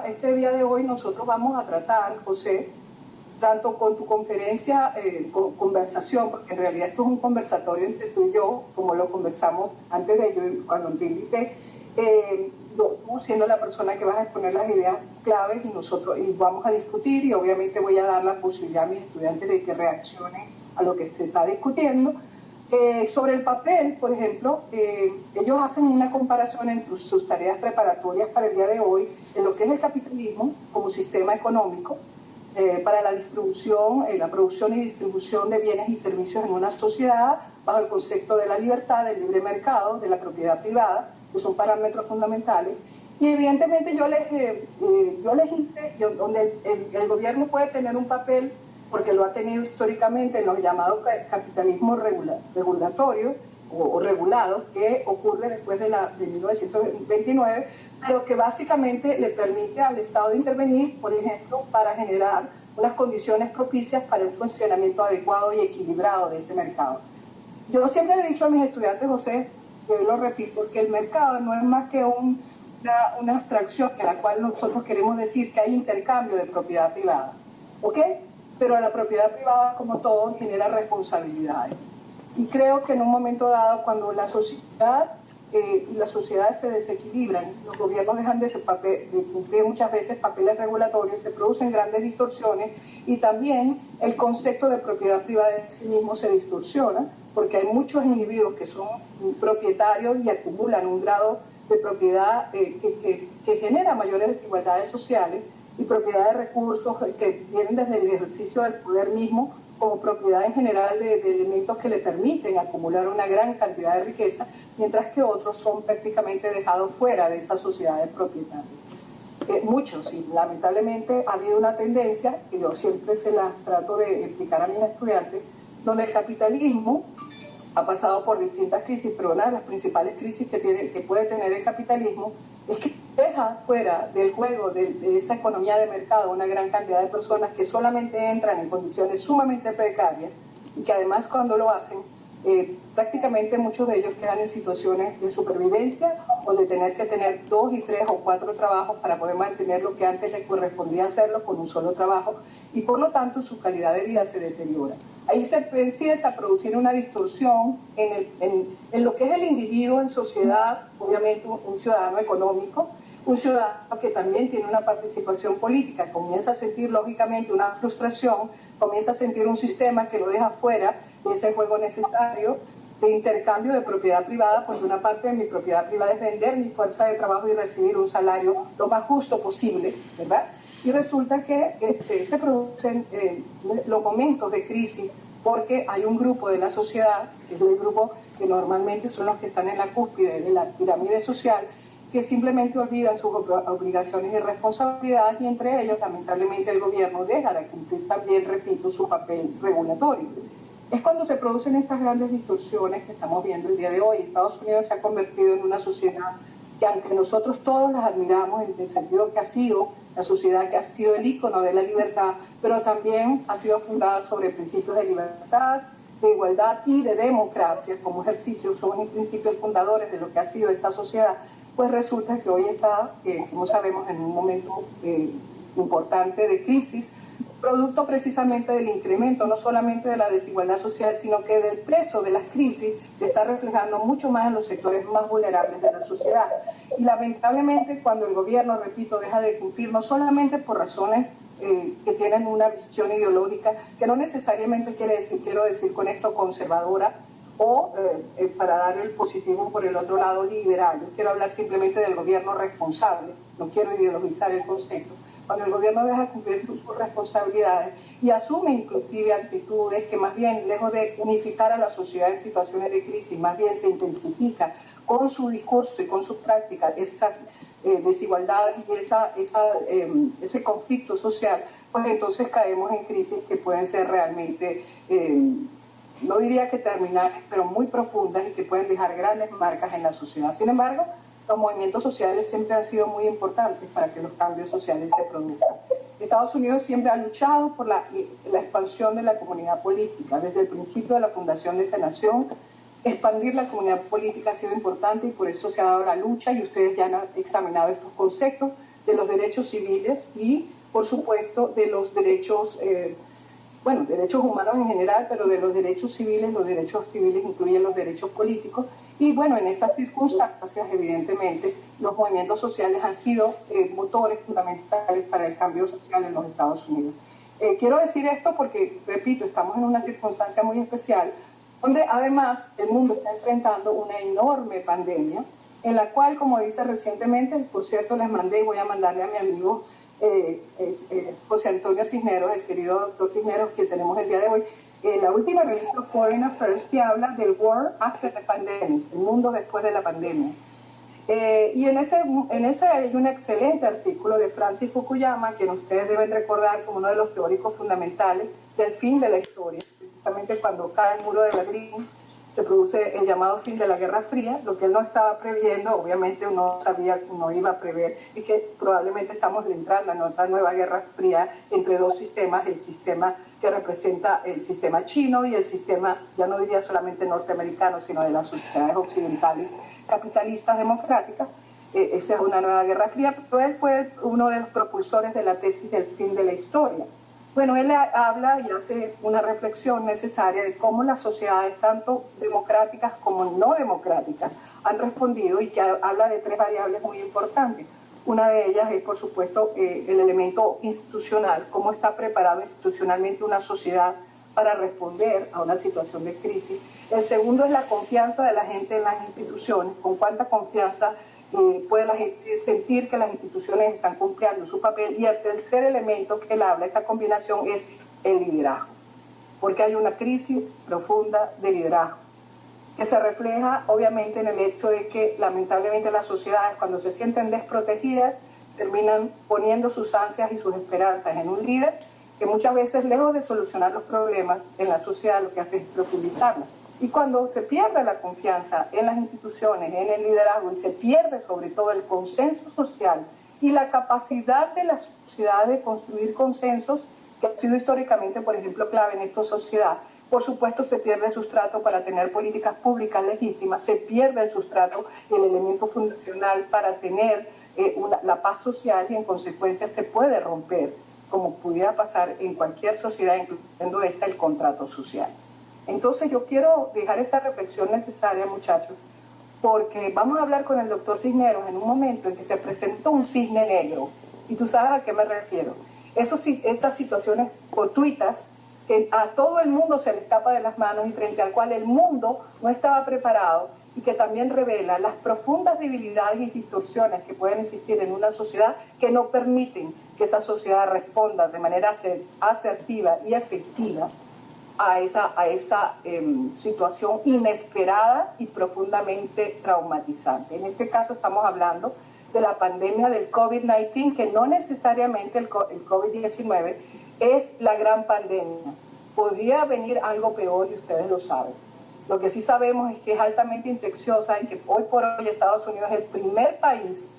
este día de hoy nosotros vamos a tratar, José, tanto con tu conferencia, conversación, porque en realidad esto es un conversatorio entre tú y yo, como lo conversamos antes de ello, cuando te invité, tú siendo la persona que vas a exponer las ideas claves y vamos a discutir, y obviamente voy a dar la posibilidad a mis estudiantes de que reaccionen a lo que se está discutiendo. Sobre el papel, por ejemplo, ellos hacen una comparación entre sus tareas preparatorias para el día de hoy en lo que es el capitalismo como sistema económico para la distribución, la producción y distribución de bienes y servicios en una sociedad bajo el concepto de la libertad, del libre mercado, de la propiedad privada, que son parámetros fundamentales. Y evidentemente yo les hice, donde el gobierno puede tener un papel, porque lo ha tenido históricamente en los llamados capitalismos regulatorios o regulados, que ocurre después de 1929, pero que básicamente le permite al Estado intervenir, por ejemplo, para generar unas condiciones propicias para el funcionamiento adecuado y equilibrado de ese mercado. Yo siempre le he dicho a mis estudiantes, José, y lo repito, que el mercado no es más que una abstracción en la cual nosotros queremos decir que hay intercambio de propiedad privada, ¿ok? Pero la propiedad privada, como todo, genera responsabilidades. Y creo que en un momento dado, cuando la sociedad y las sociedades se desequilibran, los gobiernos dejan de cumplir muchas veces papeles regulatorios, se producen grandes distorsiones, y también el concepto de propiedad privada en sí mismo se distorsiona, porque hay muchos individuos que son propietarios y acumulan un grado de propiedad que genera mayores desigualdades sociales, y propiedad de recursos que vienen desde el ejercicio del poder mismo, como propiedad en general de elementos que le permiten acumular una gran cantidad de riqueza, mientras que otros son prácticamente dejados fuera de esas sociedades propietarias. Muchos, y lamentablemente ha habido una tendencia, que yo siempre se la trato de explicar a mis estudiantes, donde el capitalismo ha pasado por distintas crisis, pero una de las principales crisis que puede tener el capitalismo es que deja fuera del juego de esa economía de mercado una gran cantidad de personas que solamente entran en condiciones sumamente precarias, y que además, cuando lo hacen, prácticamente muchos de ellos quedan en situaciones de supervivencia o de tener que tener 2 y 3 o 4 trabajos para poder mantener lo que antes les correspondía hacerlo con un solo trabajo, y por lo tanto su calidad de vida se deteriora. Ahí se empieza a producir una distorsión en lo que es el individuo en sociedad, obviamente un ciudadano económico, un ciudadano que también tiene una participación política, comienza a sentir lógicamente una frustración, comienza a sentir un sistema que lo deja fuera de ese juego necesario de intercambio de propiedad privada, pues una parte de mi propiedad privada es vender mi fuerza de trabajo y recibir un salario lo más justo posible, ¿verdad? Y resulta que se producen los momentos de crisis, porque hay un grupo de la sociedad, que es el grupo que normalmente son los que están en la cúspide de la pirámide social, que simplemente olvidan sus obligaciones y responsabilidades, y entre ellos, lamentablemente, el gobierno deja de cumplir también, repito, su papel regulatorio. Es cuando se producen estas grandes distorsiones que estamos viendo el día de hoy. Estados Unidos se ha convertido en una sociedad que, aunque nosotros todos las admiramos en el sentido que ha sido la sociedad que ha sido el ícono de la libertad, pero también ha sido fundada sobre principios de libertad, de igualdad y de democracia como ejercicio, son principios fundadores de lo que ha sido esta sociedad, pues resulta que hoy está, como sabemos, en un momento importante de crisis, producto precisamente del incremento no solamente de la desigualdad social, sino que del peso de las crisis se está reflejando mucho más en los sectores más vulnerables de la sociedad. Y lamentablemente, cuando el gobierno, repito, deja de cumplir, no solamente por razones que tienen una visión ideológica, que no necesariamente quiero decir con esto conservadora, o para dar el positivo por el otro lado liberal. Yo quiero hablar simplemente del gobierno responsable, no quiero ideologizar el concepto. Cuando el gobierno deja de cumplir sus responsabilidades y asume inclusive actitudes que más bien, lejos de unificar a la sociedad en situaciones de crisis, más bien se intensifica con su discurso y con sus prácticas esa desigualdad y ese conflicto social, pues entonces caemos en crisis que pueden ser realmente, no diría que terminales, pero muy profundas, y que pueden dejar grandes marcas en la sociedad. Sin embargo, los movimientos sociales siempre han sido muy importantes para que los cambios sociales se produzcan. Estados Unidos siempre ha luchado por la expansión de la comunidad política. Desde el principio de la fundación de esta nación, expandir la comunidad política ha sido importante, y por eso se ha dado la lucha, y ustedes ya han examinado estos conceptos de los derechos civiles y, por supuesto, de los derechos, derechos humanos en general, pero de los derechos civiles incluyen los derechos políticos. Y bueno, en esas circunstancias, evidentemente, los movimientos sociales han sido motores fundamentales para el cambio social en los Estados Unidos. Quiero decir esto porque, repito, estamos en una circunstancia muy especial, donde además el mundo está enfrentando una enorme pandemia, en la cual, como dice recientemente, por cierto, les mandé y voy a mandarle a mi amigo José Antonio Cisneros, el querido doctor Cisneros, que tenemos el día de hoy, la última revista Foreign Affairs, que habla del World After the Pandemic, el mundo después de la pandemia. Y en ese hay un excelente artículo de Francis Fukuyama, que ustedes deben recordar como uno de los teóricos fundamentales del fin de la historia, precisamente cuando cae el muro de Berlín, se produce el llamado fin de la Guerra Fría, lo que él no estaba previendo, obviamente uno sabía que no iba a prever, y que probablemente estamos entrando en otra nueva Guerra Fría entre dos sistemas, el sistema que representa el sistema chino y el sistema, ya no diría solamente norteamericano, sino de las sociedades occidentales capitalistas democráticas. Esa es una nueva Guerra Fría, pero él fue uno de los propulsores de la tesis del fin de la historia. Bueno, él habla y hace una reflexión necesaria de cómo las sociedades, tanto democráticas como no democráticas, han respondido, y que habla de tres variables muy importantes. Una de ellas es, por supuesto, el elemento institucional, cómo está preparado institucionalmente una sociedad para responder a una situación de crisis. El segundo es la confianza de la gente en las instituciones, con cuánta confianza puede la gente sentir que las instituciones están cumpliendo su papel. Y el tercer elemento que él habla, esta combinación, es el liderazgo, porque hay una crisis profunda de liderazgo, que se refleja obviamente en el hecho de que lamentablemente las sociedades, cuando se sienten desprotegidas, terminan poniendo sus ansias y sus esperanzas en un líder que muchas veces, lejos de solucionar los problemas en la sociedad, lo que hace es profundizarlos. Y cuando se pierde la confianza en las instituciones, en el liderazgo, y se pierde sobre todo el consenso social y la capacidad de la sociedad de construir consensos, que ha sido históricamente, por ejemplo, clave en esta sociedad, por supuesto se pierde el sustrato para tener políticas públicas legítimas, se pierde el sustrato y el elemento fundacional para tener la paz social, y en consecuencia se puede romper, como pudiera pasar en cualquier sociedad, incluyendo esta, el contrato social. Entonces yo quiero dejar esta reflexión necesaria, muchachos, porque vamos a hablar con el doctor Cisneros en un momento en que se presentó un cisne negro, y tú sabes a qué me refiero. Esas situaciones fortuitas que a todo el mundo se le escapa de las manos y frente al cual el mundo no estaba preparado, y que también revela las profundas debilidades y distorsiones que pueden existir en una sociedad que no permiten que esa sociedad responda de manera asertiva y efectiva a esa situación inesperada y profundamente traumatizante. En este caso estamos hablando de la pandemia del COVID-19, que no necesariamente el COVID-19 es la gran pandemia. Podría venir algo peor y ustedes lo saben. Lo que sí sabemos es que es altamente infecciosa y que hoy por hoy Estados Unidos es el primer país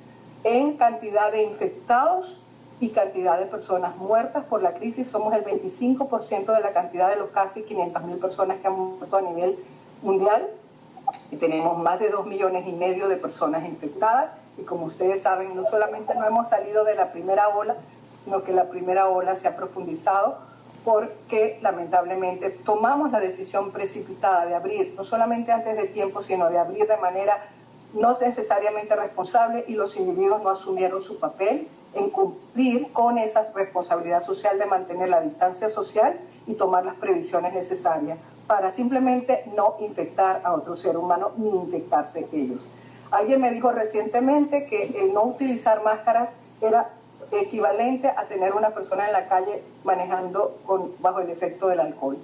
en cantidad de infectados y cantidad de personas muertas por la crisis. Somos el 25% de la cantidad de los casi 500.000 personas que han muerto a nivel mundial, y tenemos más de 2,5 millones de personas infectadas. Y como ustedes saben, no solamente no hemos salido de la primera ola, sino que la primera ola se ha profundizado, porque lamentablemente tomamos la decisión precipitada de abrir, no solamente antes de tiempo, sino de abrir de manera no necesariamente responsable, y los individuos no asumieron su papel en cumplir con esa responsabilidad social de mantener la distancia social y tomar las previsiones necesarias para simplemente no infectar a otro ser humano ni infectarse ellos. Alguien me dijo recientemente que el no utilizar máscaras era equivalente a tener una persona en la calle manejando bajo el efecto del alcohol.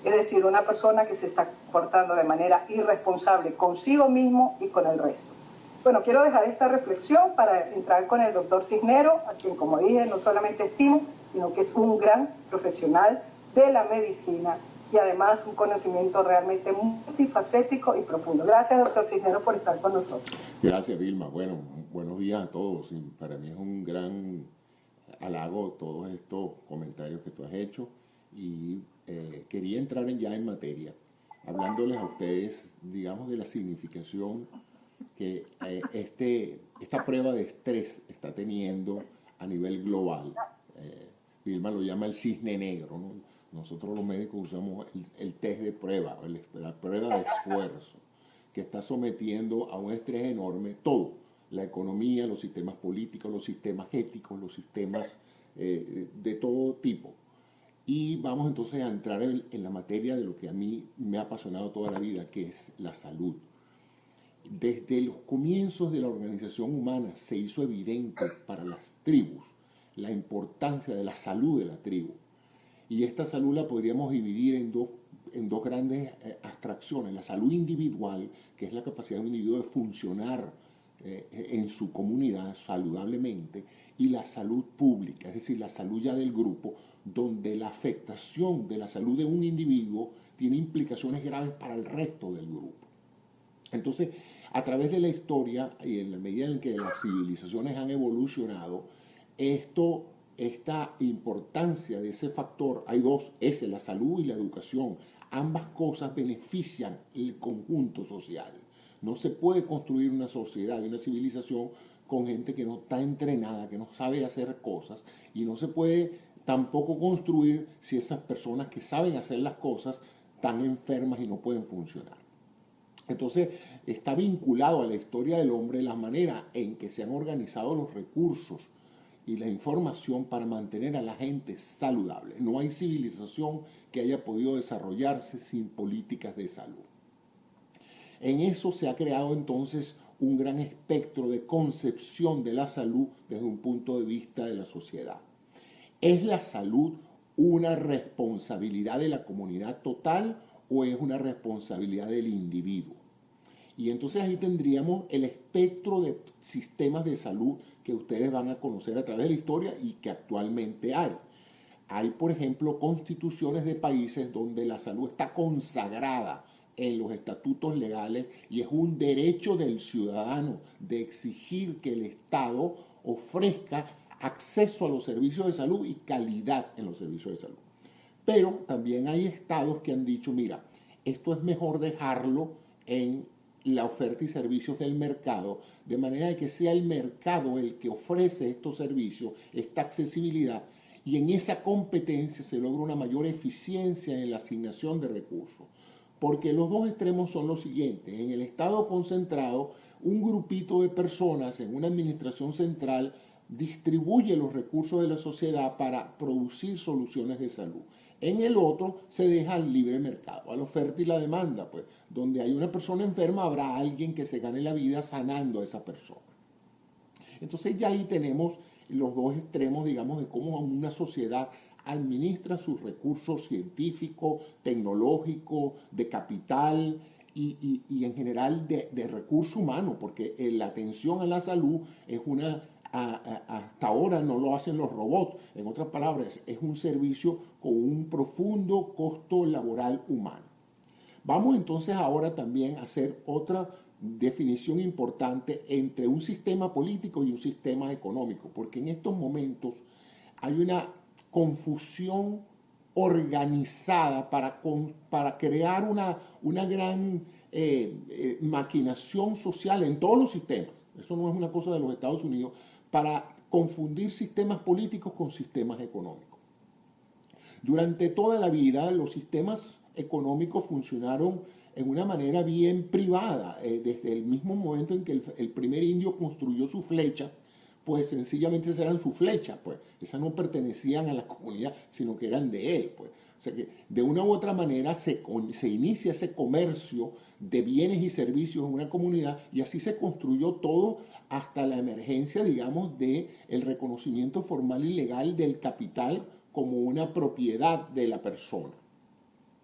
Es decir, una persona que se está comportando de manera irresponsable consigo mismo y con el resto. Bueno, quiero dejar esta reflexión para entrar con el doctor Cisneros, a quien, como dije, no solamente estimo, sino que es un gran profesional de la medicina y además un conocimiento realmente multifacético y profundo. Gracias, doctor Cisneros, por estar con nosotros. Gracias, Vilma. Bueno, buenos días a todos. Para mí es un gran halago todos estos comentarios que tú has hecho, y quería entrar ya en materia, hablándoles a ustedes, digamos, de la significación que esta prueba de estrés está teniendo a nivel global. Vilma lo llama el cisne negro, ¿no? Nosotros los médicos usamos el test de prueba, la prueba de esfuerzo, que está sometiendo a un estrés enorme todo, la economía, los sistemas políticos, los sistemas éticos, los sistemas de todo tipo. Y vamos entonces a entrar en la materia de lo que a mí me ha apasionado toda la vida, que es la salud. Desde los comienzos de la organización humana se hizo evidente para las tribus la importancia de la salud de la tribu. Y esta salud la podríamos dividir en dos grandes abstracciones. La salud individual, que es la capacidad de un individuo de funcionar en su comunidad saludablemente, y la salud pública, es decir, la salud ya del grupo, donde la afectación de la salud de un individuo tiene implicaciones graves para el resto del grupo. Entonces, a través de la historia y en la medida en que las civilizaciones han evolucionado, esta importancia de ese factor, hay dos, es la salud y la educación. Ambas cosas benefician el conjunto social. No se puede construir una sociedad y una civilización con gente que no está entrenada, que no sabe hacer cosas, y no se puede tampoco construir si esas personas que saben hacer las cosas están enfermas y no pueden funcionar. Entonces, está vinculado a la historia del hombre la manera en que se han organizado los recursos y la información para mantener a la gente saludable. No hay civilización que haya podido desarrollarse sin políticas de salud. En eso se ha creado entonces un gran espectro de concepción de la salud desde un punto de vista de la sociedad. ¿Es la salud una responsabilidad de la comunidad total o es una responsabilidad del individuo? Y entonces ahí tendríamos el espectro de sistemas de salud que ustedes van a conocer a través de la historia y que actualmente hay. Hay, por ejemplo, constituciones de países donde la salud está consagrada en los estatutos legales y es un derecho del ciudadano de exigir que el Estado ofrezca acceso a los servicios de salud y calidad en los servicios de salud. Pero también hay estados que han dicho, mira, esto es mejor dejarlo en la oferta y servicios del mercado, de manera de que sea el mercado el que ofrece estos servicios, esta accesibilidad, y en esa competencia se logra una mayor eficiencia en la asignación de recursos. Porque los dos extremos son los siguientes. En el Estado concentrado, un grupito de personas en una administración central distribuye los recursos de la sociedad para producir soluciones de salud. En el otro se deja al libre mercado, a la oferta y la demanda, pues donde hay una persona enferma habrá alguien que se gane la vida sanando a esa persona. Entonces ya ahí tenemos los dos extremos, digamos, de cómo una sociedad administra sus recursos científicos, tecnológicos, de capital y en general de recurso humano, porque la atención a la salud es hasta ahora no lo hacen los robots. En otras palabras, es un servicio con un profundo costo laboral humano. Vamos entonces ahora también a hacer otra definición importante entre un sistema político y un sistema económico, porque en estos momentos hay una confusión organizada para crear una gran maquinación social en todos los sistemas. Eso no es una cosa de los Estados Unidos, para confundir sistemas políticos con sistemas económicos. Durante toda la vida los sistemas económicos funcionaron en una manera bien privada. Desde el mismo momento en que el primer indio construyó su flecha, pues sencillamente esas eran sus flechas, pues esas no pertenecían a la comunidad, sino que eran de él, pues. O sea que de una u otra manera se inicia ese comercio de bienes y servicios en una comunidad y así se construyó todo hasta la emergencia, digamos, del reconocimiento formal y legal del capital como una propiedad de la persona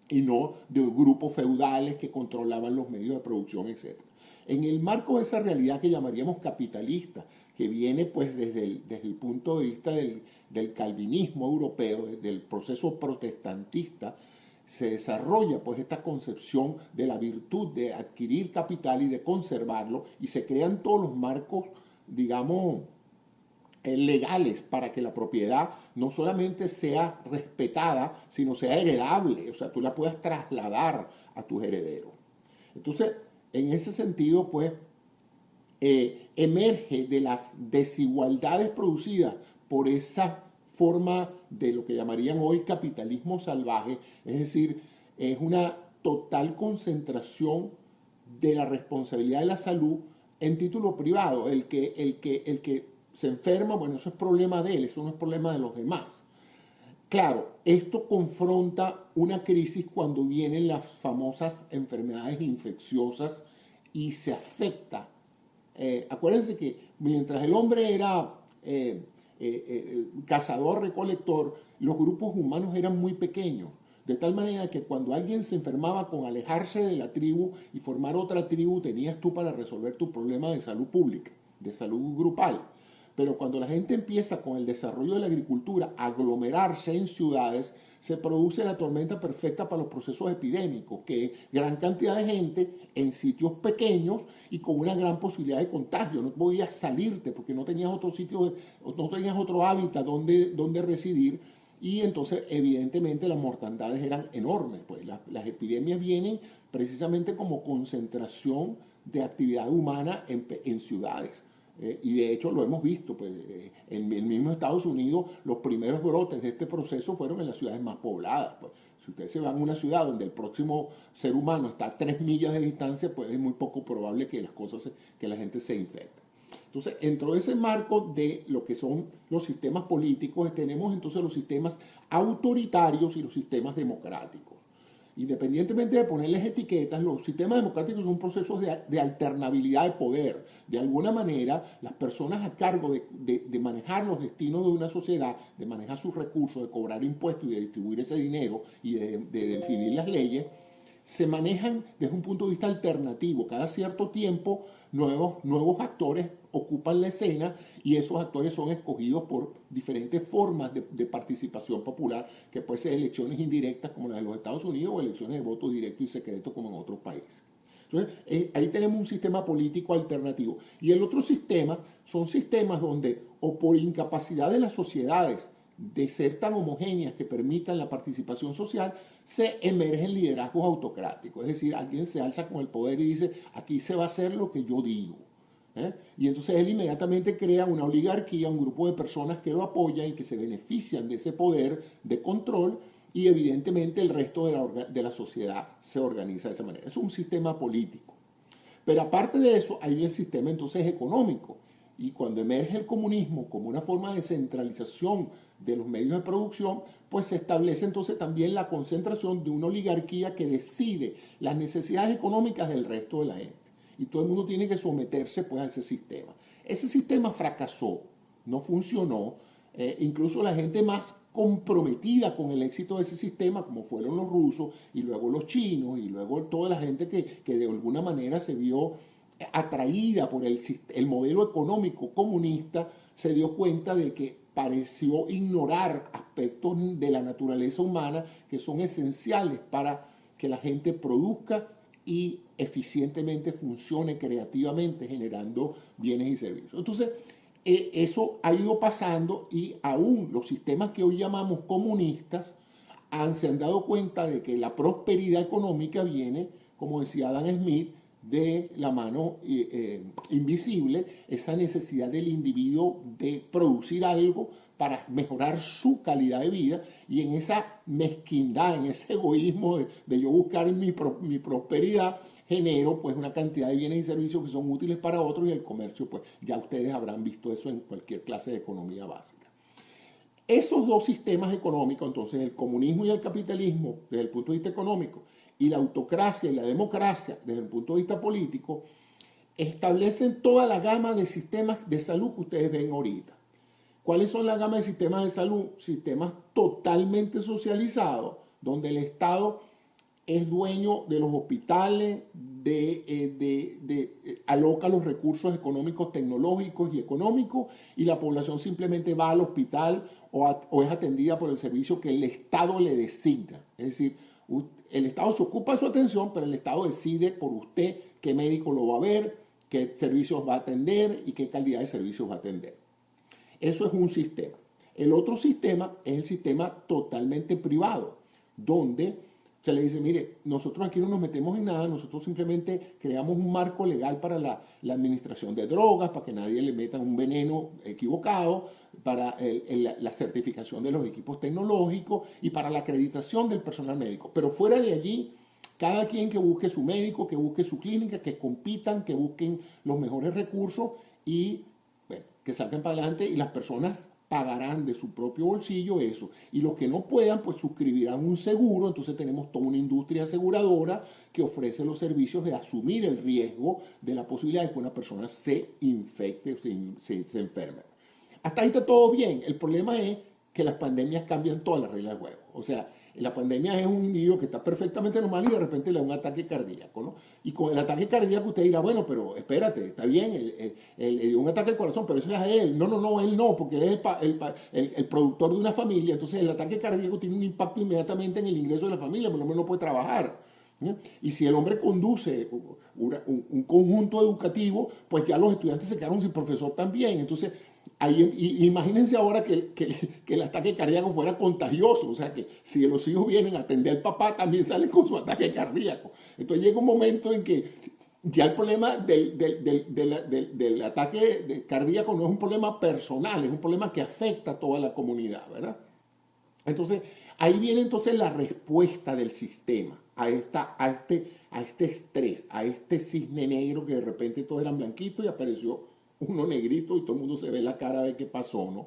y no de grupos feudales que controlaban los medios de producción, etc. En el marco de esa realidad que llamaríamos capitalista, que viene pues desde el punto de vista del calvinismo europeo, desde el proceso protestantista, se desarrolla pues esta concepción de la virtud de adquirir capital y de conservarlo, y se crean todos los marcos, digamos, legales para que la propiedad no solamente sea respetada, sino sea heredable, o sea, tú la puedas trasladar a tus herederos. Entonces, en ese sentido, pues, emerge de las desigualdades producidas por esa forma de lo que llamarían hoy capitalismo salvaje, es decir, es una total concentración de la responsabilidad de la salud en título privado. El que se enferma, bueno, eso es problema de él, eso no es problema de los demás. Claro, esto confronta una crisis cuando vienen las famosas enfermedades infecciosas y se afecta. Acuérdense que mientras el hombre era cazador-recolector, los grupos humanos eran muy pequeños. De tal manera que cuando alguien se enfermaba, con alejarse de la tribu y formar otra tribu, tenías tú para resolver tu problema de salud pública, de salud grupal. Pero cuando la gente empieza con el desarrollo de la agricultura a aglomerarse en ciudades, se produce la tormenta perfecta para los procesos epidémicos, que es gran cantidad de gente en sitios pequeños y con una gran posibilidad de contagio. No podías salirte porque no tenías otro sitio, no tenías otro hábitat donde residir. Y entonces, evidentemente, las mortandades eran enormes. Pues las epidemias vienen precisamente como concentración de actividad humana en ciudades. Y de hecho lo hemos visto, pues, en el mismo Estados Unidos los primeros brotes de este proceso fueron en las ciudades más pobladas. Pues. Si ustedes se van a una ciudad donde el próximo ser humano está a 3 millas de distancia, pues es muy poco probable que que la gente se infecte. Entonces, dentro de ese marco de lo que son los sistemas políticos, tenemos entonces los sistemas autoritarios y los sistemas democráticos. Independientemente de ponerles etiquetas, los sistemas democráticos son procesos de alternabilidad de poder. De alguna manera, las personas a cargo de manejar los destinos de una sociedad, de manejar sus recursos, de cobrar impuestos y de distribuir ese dinero y de definir las leyes, se manejan desde un punto de vista alternativo. Cada cierto tiempo nuevos actores ocupan la escena y esos actores son escogidos por diferentes formas de participación popular, que puede ser elecciones indirectas como la de los Estados Unidos o elecciones de voto directo y secreto como en otros países. Entonces, ahí tenemos un sistema político alternativo. Y el otro sistema son sistemas donde, o por incapacidad de las sociedades de ser tan homogéneas que permitan la participación social, se emergen liderazgos autocráticos. Es decir, alguien se alza con el poder y dice, aquí se va a hacer lo que yo digo. Y entonces él inmediatamente crea una oligarquía, un grupo de personas que lo apoyan y que se benefician de ese poder de control, y evidentemente el resto de la sociedad se organiza de esa manera. Es un sistema político. Pero aparte de eso, hay el sistema entonces económico. Y cuando emerge el comunismo como una forma de centralización de los medios de producción, pues se establece entonces también la concentración de una oligarquía que decide las necesidades económicas del resto de la gente. Y todo el mundo tiene que someterse pues a ese sistema. Ese sistema fracasó, no funcionó. Incluso la gente más comprometida con el éxito de ese sistema, como fueron los rusos y luego los chinos y luego toda la gente que de alguna manera se vio atraída por el modelo económico comunista, se dio cuenta de que pareció ignorar aspectos de la naturaleza humana que son esenciales para que la gente produzca y eficientemente funcione creativamente generando bienes y servicios. Entonces, eso ha ido pasando y aún los sistemas que hoy llamamos comunistas se han dado cuenta de que la prosperidad económica viene, como decía Adam Smith, de la mano invisible, esa necesidad del individuo de producir algo para mejorar su calidad de vida, y en esa mezquindad, en ese egoísmo de yo buscar mi prosperidad, genero pues una cantidad de bienes y servicios que son útiles para otros, y el comercio, pues ya ustedes habrán visto eso en cualquier clase de economía básica. Esos dos sistemas económicos, entonces el comunismo y el capitalismo desde el punto de vista económico, y la autocracia y la democracia desde el punto de vista político, establecen toda la gama de sistemas de salud que ustedes ven ahorita. ¿Cuáles son la gama de sistemas de salud? Sistemas totalmente socializados, donde el Estado es dueño de los hospitales, aloca los recursos económicos, tecnológicos y económicos, y la población simplemente va al hospital o es atendida por el servicio que el Estado le designa. Es decir, el Estado se ocupa de su atención, pero el Estado decide por usted qué médico lo va a ver, qué servicios va a atender y qué calidad de servicios va a atender. Eso es un sistema. El otro sistema es el sistema totalmente privado, donde Se le dice, mire, nosotros aquí no nos metemos en nada, nosotros simplemente creamos un marco legal para la administración de drogas, para que nadie le meta un veneno equivocado, para la certificación de los equipos tecnológicos y para la acreditación del personal médico. Pero fuera de allí, cada quien que busque su médico, que busque su clínica, que compitan, que busquen los mejores recursos y bueno, que salgan para adelante y las personas pagarán de su propio bolsillo eso. Y los que no puedan, pues suscribirán un seguro. Entonces tenemos toda una industria aseguradora que ofrece los servicios de asumir el riesgo de la posibilidad de que una persona se infecte o se enferme. Hasta ahí está todo bien. El problema es que las pandemias cambian todas las reglas del juego. O sea, la pandemia es un individuo que está perfectamente normal y de repente le da un ataque cardíaco, ¿no? Y con el ataque cardíaco usted dirá, bueno, pero espérate, está bien, le dio un ataque al corazón, pero eso es a él. No, él no, porque él es el productor de una familia, entonces el ataque cardíaco tiene un impacto inmediatamente en el ingreso de la familia, por lo menos no puede trabajar. ¿Sí? Y si el hombre conduce un conjunto educativo, pues ya los estudiantes se quedaron sin profesor también. Entonces, imagínense ahora que el ataque cardíaco fuera contagioso, o sea que si los hijos vienen a atender al papá, también sale con su ataque cardíaco. Entonces llega un momento en que ya el problema del ataque cardíaco no es un problema personal, es un problema que afecta a toda la comunidad, ¿verdad? Entonces, ahí viene entonces la respuesta del sistema a este estrés, a este cisne negro que de repente todos eran blanquitos y apareció uno negrito y todo el mundo se ve la cara a ver qué pasó, ¿no?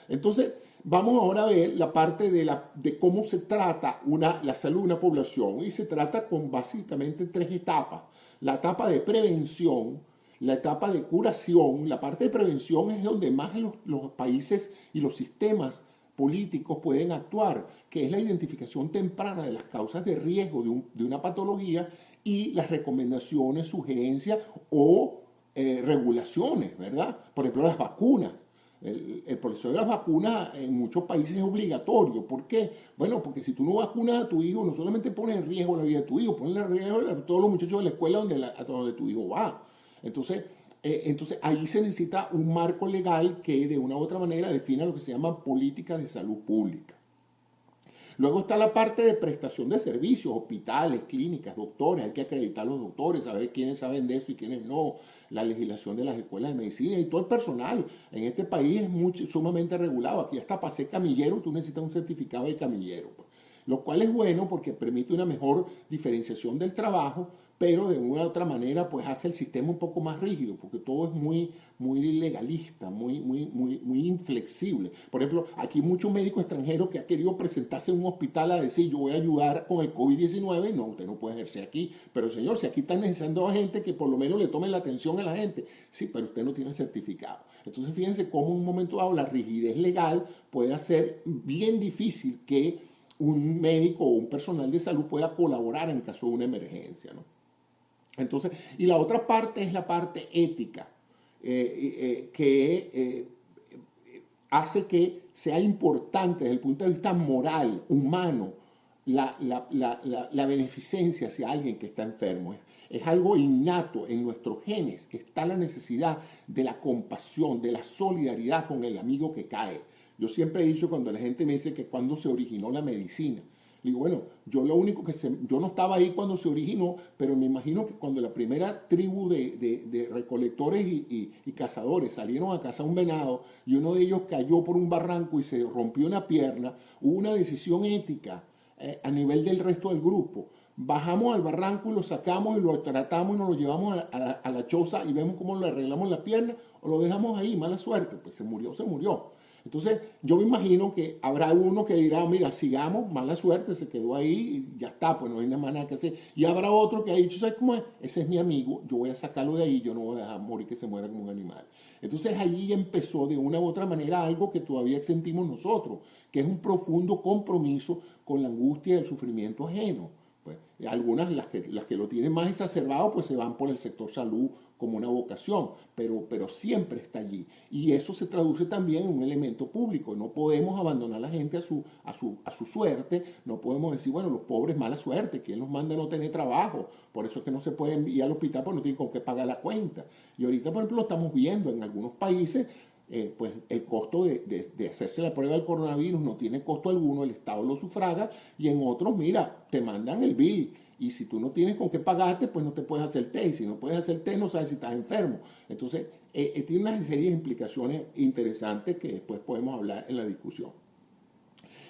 Entonces, vamos ahora a ver la parte de cómo se trata la salud de una población. Y se trata con básicamente 3 etapas. La etapa de prevención, la etapa de curación. La parte de prevención es donde más los países y los sistemas políticos pueden actuar, que es la identificación temprana de las causas de riesgo de una patología y las recomendaciones, sugerencias o regulaciones, ¿verdad? Por ejemplo, las vacunas. El proceso de las vacunas en muchos países es obligatorio. ¿Por qué? Bueno, porque si tú no vacunas a tu hijo, no solamente pones en riesgo la vida de tu hijo, pones en riesgo a todos los muchachos de la escuela donde tu hijo va. Entonces ahí se necesita un marco legal que de una u otra manera defina lo que se llama políticas de salud pública. Luego está la parte de prestación de servicios, hospitales, clínicas, doctores, hay que acreditar a los doctores, saber quiénes saben de eso y quiénes no, la legislación de las escuelas de medicina y todo el personal. En este país es sumamente regulado, aquí hasta para ser camillero tú necesitas un certificado de camillero, pues. Lo cual es bueno porque permite una mejor diferenciación del trabajo, pero de una u otra manera pues hace el sistema un poco más rígido, porque todo es muy legalista, muy inflexible. Por ejemplo, aquí muchos médicos extranjeros que han querido presentarse en un hospital a decir yo voy a ayudar con el COVID-19, no, usted no puede ejercer aquí, pero señor, si aquí están necesitando a gente que por lo menos le tomen la atención a la gente, sí, pero usted no tiene certificado. Entonces fíjense cómo en un momento dado la rigidez legal puede hacer bien difícil que un médico o un personal de salud pueda colaborar en caso de una emergencia, ¿no? Entonces, y la otra parte es la parte ética, que hace que sea importante desde el punto de vista moral, humano, la beneficencia hacia alguien que está enfermo. Es algo innato en nuestros genes, está la necesidad de la compasión, de la solidaridad con el amigo que cae. Yo siempre he dicho cuando la gente me dice que cuando se originó la medicina, digo, bueno, yo no estaba ahí cuando se originó, pero me imagino que cuando la primera tribu de recolectores y cazadores salieron a cazar un venado y uno de ellos cayó por un barranco y se rompió una pierna, hubo una decisión ética a nivel del resto del grupo. Bajamos al barranco y lo sacamos y lo tratamos y nos lo llevamos a la choza y vemos cómo le arreglamos la pierna o lo dejamos ahí, mala suerte, pues se murió. Entonces, yo me imagino que habrá uno que dirá, mira, sigamos, mala suerte, se quedó ahí y ya está, pues no hay nada que hacer. Y habrá otro que ha dicho, ¿sabes cómo es? Ese es mi amigo, yo voy a sacarlo de ahí, yo no voy a dejar morir que se muera como un animal. Entonces, allí empezó de una u otra manera algo que todavía sentimos nosotros, que es un profundo compromiso con la angustia y el sufrimiento ajeno. Pues, algunas, las que lo tienen más exacerbado, pues se van por el sector salud como una vocación, pero siempre está allí. Y eso se traduce también en un elemento público. No podemos abandonar a la gente a su suerte, no podemos decir, bueno, los pobres, mala suerte, ¿quién los manda a no tener trabajo? Por eso es que no se pueden ir al hospital porque no tienen con qué pagar la cuenta. Y ahorita, por ejemplo, lo estamos viendo en algunos países. pues el costo de hacerse la prueba del coronavirus no tiene costo alguno, el Estado lo sufraga, y en otros, mira, te mandan el bill. Y si tú no tienes con qué pagarte, pues no te puedes hacer test. Y si no puedes hacer test, no sabes si estás enfermo. Entonces, tiene una serie de implicaciones interesantes que después podemos hablar en la discusión.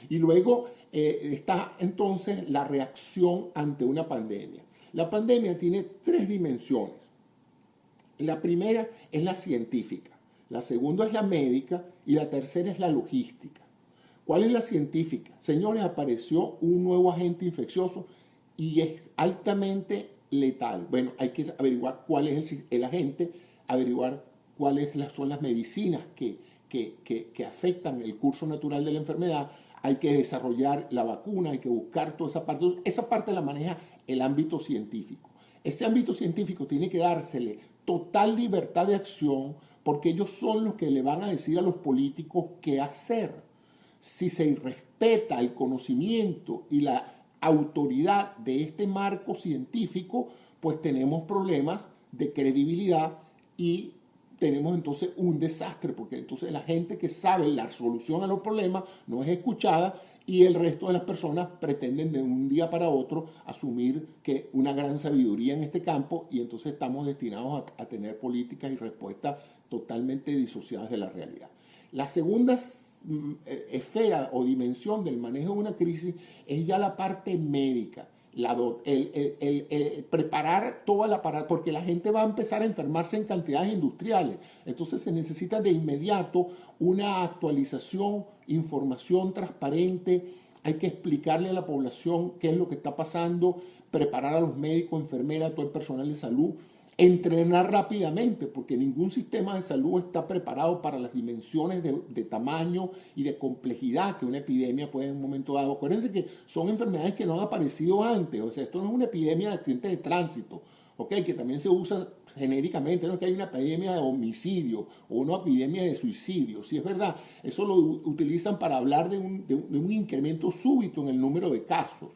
Y luego está entonces la reacción ante una pandemia. La pandemia tiene tres dimensiones. La primera es la científica, la segunda es la médica y la tercera es la logística. ¿Cuál es la científica? Señores, apareció un nuevo agente infeccioso y es altamente letal. Bueno, hay que averiguar cuál es el agente, averiguar cuáles son las medicinas que afectan el curso natural de la enfermedad. Hay que desarrollar la vacuna, hay que buscar toda esa parte. Esa parte la maneja el ámbito científico. Ese ámbito científico tiene que dársele total libertad de acción porque ellos son los que le van a decir a los políticos qué hacer. Si se respeta el conocimiento y la autoridad de este marco científico, pues tenemos problemas de credibilidad y tenemos entonces un desastre, porque entonces la gente que sabe la solución a los problemas no es escuchada y el resto de las personas pretenden de un día para otro asumir que una gran sabiduría en este campo y entonces estamos destinados a tener políticas y respuestas totalmente disociadas de la realidad. La segunda esfera o dimensión del manejo de una crisis es ya la parte médica. Preparar todo el aparato, porque la gente va a empezar a enfermarse en cantidades industriales. Entonces se necesita de inmediato una actualización, información transparente. Hay que explicarle a la población qué es lo que está pasando, preparar a los médicos, enfermeras, todo el personal de salud, entrenar rápidamente, porque ningún sistema de salud está preparado para las dimensiones de tamaño y de complejidad que una epidemia puede en un momento dado. Acuérdense que son enfermedades que no han aparecido antes, o sea, esto no es una epidemia de accidentes de tránsito, ¿okay? Que también se usa genéricamente, no es que hay una epidemia de homicidio o una epidemia de suicidio. Sí, es verdad, eso lo utilizan para hablar de un incremento súbito en el número de casos.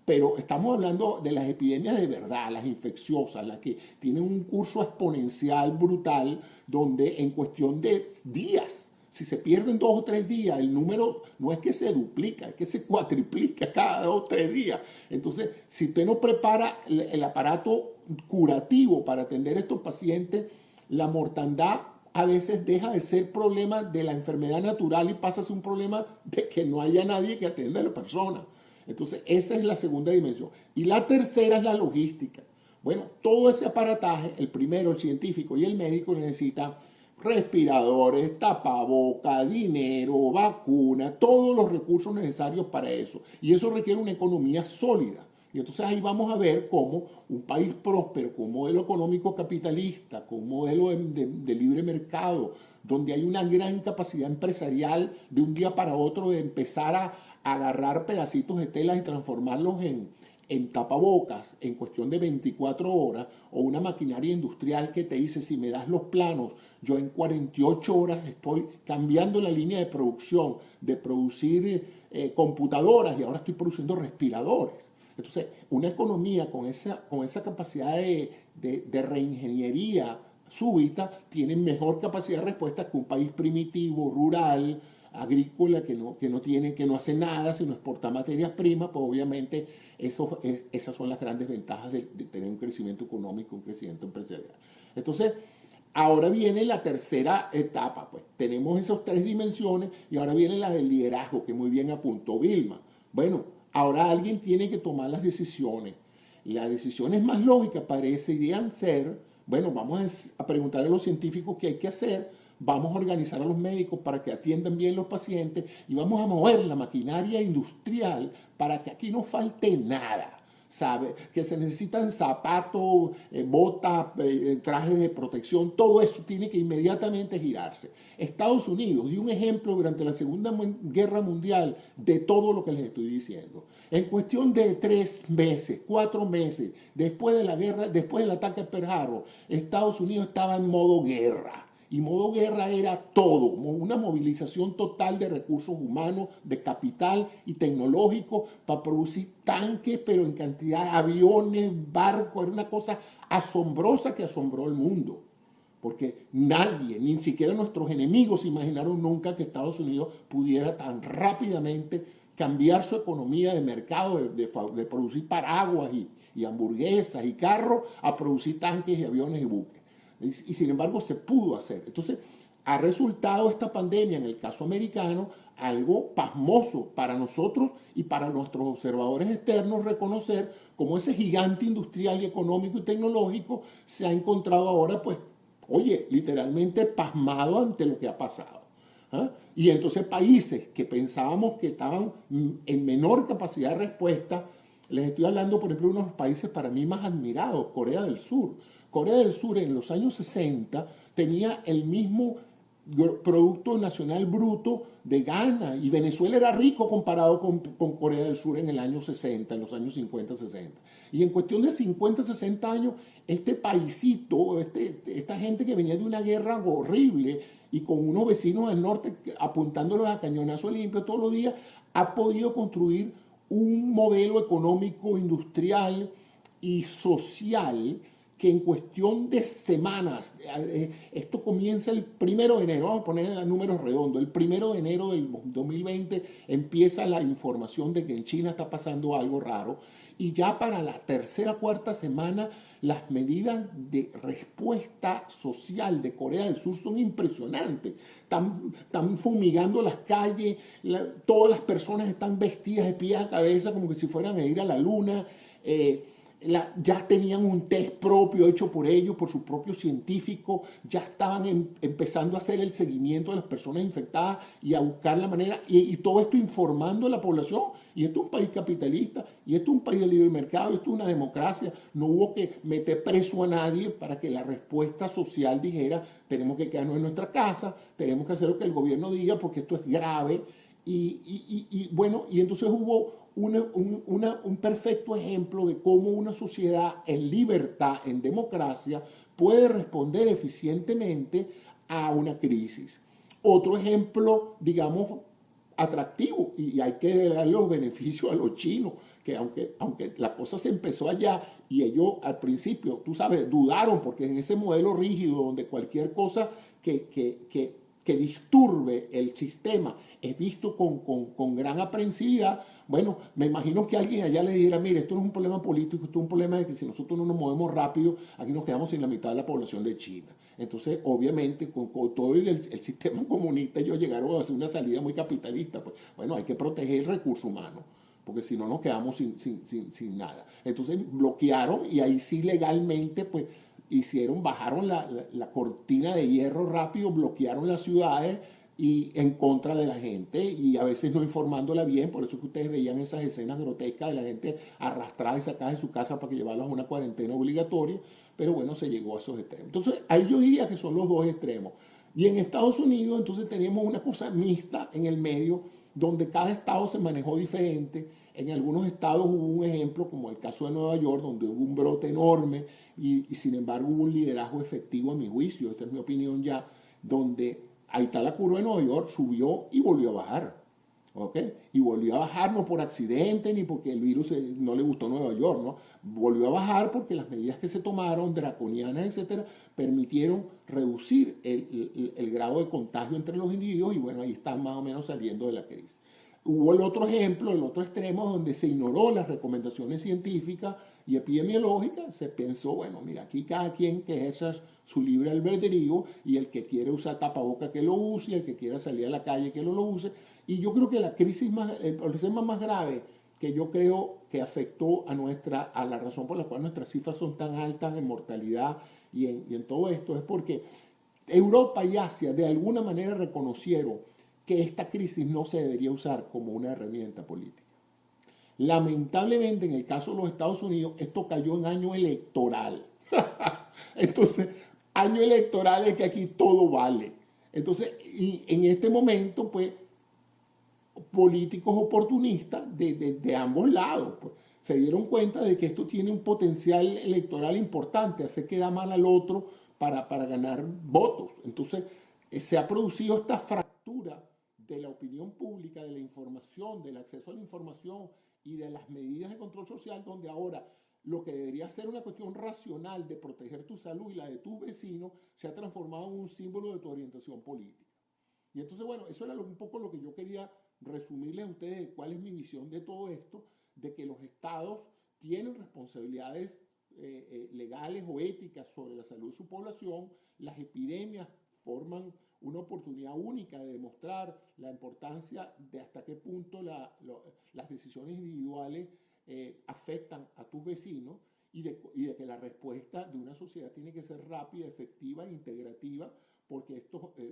Pero estamos hablando de las epidemias de verdad, las infecciosas, las que tienen un curso exponencial brutal, donde en cuestión de días, si se pierden 2 o 3 días, el número no es que se duplica, es que se cuatriplica cada 2 o 3 días. Entonces, si usted no prepara el aparato curativo para atender a estos pacientes, la mortandad a veces deja de ser problema de la enfermedad natural y pasa a ser un problema de que no haya nadie que atienda a la persona. Entonces, esa es la segunda dimensión. Y la tercera es la logística. Bueno, todo ese aparataje, el primero, el científico y el médico, necesita respiradores, tapabocas, dinero, vacuna, todos los recursos necesarios para eso. Y eso requiere una economía sólida. Y entonces ahí vamos a ver cómo un país próspero, con un modelo económico capitalista, con un modelo de libre mercado, donde hay una gran capacidad empresarial de un día para otro de empezar a agarrar pedacitos de tela y transformarlos en tapabocas en cuestión de 24 horas, o una maquinaria industrial que te dice, si me das los planos, yo en 48 horas estoy cambiando la línea de producción, de producir computadoras y ahora estoy produciendo respiradores. Entonces, una economía con esa capacidad de reingeniería súbita tiene mejor capacidad de respuesta que un país primitivo, rural, agrícola, que no hace nada, sino exporta materias primas. Pues obviamente esas son las grandes ventajas de tener un crecimiento económico, un crecimiento empresarial. Entonces, ahora viene la tercera etapa, pues tenemos esas 3 dimensiones y ahora viene la del liderazgo, que muy bien apuntó Vilma. Bueno, ahora alguien tiene que tomar las decisiones. Las decisiones más lógicas parecerían ser, bueno, vamos a preguntarle a los científicos qué hay que hacer, vamos a organizar a los médicos para que atiendan bien los pacientes y vamos a mover la maquinaria industrial para que aquí no falte nada. ¿Sabe? Que se necesitan zapatos, botas, trajes de protección, todo eso tiene que inmediatamente girarse. Estados Unidos dio un ejemplo durante la Segunda Guerra Mundial de todo lo que les estoy diciendo. En cuestión de 3 meses, 4 meses, después de la guerra, después del ataque a Pearl Harbor, Estados Unidos estaba en modo guerra. Y modo guerra era todo, una movilización total de recursos humanos, de capital y tecnológico para producir tanques, pero en cantidad de aviones, barcos. Era una cosa asombrosa que asombró el mundo. porque nadie, ni siquiera nuestros enemigos, imaginaron nunca que Estados Unidos pudiera tan rápidamente cambiar su economía de mercado, de producir paraguas y hamburguesas y carros, a producir tanques y aviones y buques. Y sin embargo se pudo hacer. Entonces, ha resultado esta pandemia, en el caso americano, algo pasmoso para nosotros y para nuestros observadores externos reconocer cómo ese gigante industrial y económico y tecnológico se ha encontrado ahora, pues, oye, literalmente pasmado ante lo que ha pasado. ¿Ah? Y entonces países que pensábamos que estaban en menor capacidad de respuesta, les estoy hablando, por ejemplo, de uno de los países para mí más admirados, Corea del Sur. Corea del Sur en los años 60 tenía el mismo Producto Nacional Bruto de Ghana, y Venezuela era rico comparado con Corea del Sur en el año 60, en los años 50, 60. Y en cuestión de 50, 60 años, este paisito, esta gente que venía de una guerra horrible y con unos vecinos del norte apuntándolos a cañonazo limpio todos los días, ha podido construir un modelo económico, industrial y social que en cuestión de semanas, esto comienza el 1 de enero, vamos a poner números redondos, el 1 de enero del 2020 empieza la información de que en China está pasando algo raro, y ya para la tercera, cuarta semana las medidas de respuesta social de Corea del Sur son impresionantes. Están fumigando las calles, todas las personas están vestidas de pies a cabeza como que si fueran a ir a la luna. Ya tenían un test propio hecho por ellos, por sus propios científicos, ya estaban empezando a hacer el seguimiento de las personas infectadas y a buscar la manera, y todo esto informando a la población. Y esto es un país capitalista, y esto es un país de libre mercado, y esto es una democracia. No hubo que meter preso a nadie para que la respuesta social dijera: tenemos que quedarnos en nuestra casa, tenemos que hacer lo que el gobierno diga porque esto es grave. Bueno, y entonces hubo un perfecto ejemplo de cómo una sociedad en libertad, en democracia, puede responder eficientemente a una crisis. Otro ejemplo, digamos, atractivo, y hay que dar los beneficios a los chinos, que aunque la cosa se empezó allá y ellos al principio, tú sabes, dudaron, porque en ese modelo rígido donde cualquier cosa que disturbe el sistema es visto con gran aprensividad. Bueno, me imagino que alguien allá le dijera: mire, esto no es un problema político, esto es un problema de que si nosotros no nos movemos rápido, aquí nos quedamos sin la mitad de la población de China. Entonces, obviamente, con todo el sistema comunista, ellos llegaron a hacer una salida muy capitalista. Pues, bueno, hay que proteger el recurso humano, porque si no nos quedamos sin nada. Entonces bloquearon, y ahí sí legalmente, pues, bajaron la cortina de hierro rápido, bloquearon las ciudades y en contra de la gente, y a veces no informándola bien. Por eso que ustedes veían esas escenas grotescas de la gente arrastrada y sacada de su casa para que llevarlas a una cuarentena obligatoria. Pero bueno, se llegó a esos extremos. Entonces, ahí yo diría que son los dos extremos. Y en Estados Unidos, entonces, teníamos una cosa mixta en el medio, donde cada estado se manejó diferente. En algunos estados hubo un ejemplo, como el caso de Nueva York, donde hubo un brote enorme y sin embargo hubo un liderazgo efectivo, a mi juicio, esta es mi opinión ya, donde ahí está la curva de Nueva York, subió y volvió a bajar. ¿Ok? Y volvió a bajar no por accidente ni porque el virus no le gustó a Nueva York, ¿no? Volvió a bajar porque las medidas que se tomaron, draconianas, etcétera, permitieron reducir el grado de contagio entre los individuos, y bueno, ahí están más o menos saliendo de la crisis. Hubo el otro ejemplo, el otro extremo, donde se ignoró las recomendaciones científicas y epidemiológicas. Se pensó: bueno, mira, aquí cada quien que ejerza su libre albedrío, y el que quiere usar tapaboca que lo use, y el que quiera salir a la calle que lo use. Y yo creo que el problema más grave que yo creo que afectó a la razón por la cual nuestras cifras son tan altas en mortalidad y en todo esto, es porque Europa y Asia de alguna manera reconocieron que esta crisis no se debería usar como una herramienta política. Lamentablemente, en el caso de los Estados Unidos, esto cayó en año electoral. Entonces, año electoral es que aquí todo vale. Entonces, y en este momento, pues, políticos oportunistas de ambos lados, pues, se dieron cuenta de que esto tiene un potencial electoral importante, hacer quedar mal al otro para ganar votos. Entonces, se ha producido esta fractura de la opinión pública, de la información, del acceso a la información y de las medidas de control social, donde ahora lo que debería ser una cuestión racional de proteger tu salud y la de tus vecinos se ha transformado en un símbolo de tu orientación política. Y entonces, bueno, eso era un poco lo que yo quería resumirles a ustedes de cuál es mi visión de todo esto, de que los estados tienen responsabilidades legales o éticas sobre la salud de su población. Las epidemias forman una oportunidad única de demostrar la importancia de hasta qué punto las decisiones individuales afectan a tus vecinos y de que la respuesta de una sociedad tiene que ser rápida, efectiva e integrativa, porque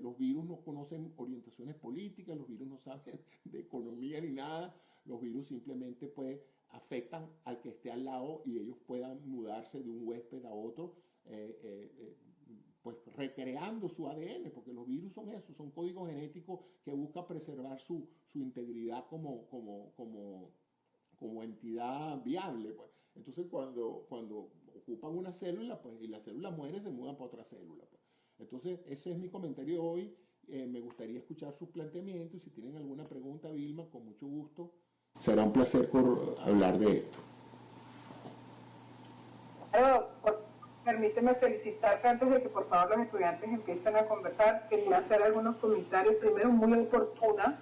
los virus no conocen orientaciones políticas, los virus no saben de economía ni nada, los virus simplemente pues afectan al que esté al lado y ellos puedan mudarse de un huésped a otro, pues recreando su ADN, porque los virus son eso, son códigos genéticos que buscan preservar su integridad como entidad viable, pues. Entonces cuando ocupan una célula, pues, y la célula muere, se mudan para otra célula, pues. Entonces ese es mi comentario de hoy. Me gustaría escuchar sus planteamientos y si tienen alguna pregunta, Vilma, con mucho gusto, será un placer hablar de esto. Permíteme felicitarte antes de que por favor los estudiantes empiecen a conversar. Quería hacer algunos comentarios, primero muy oportuna,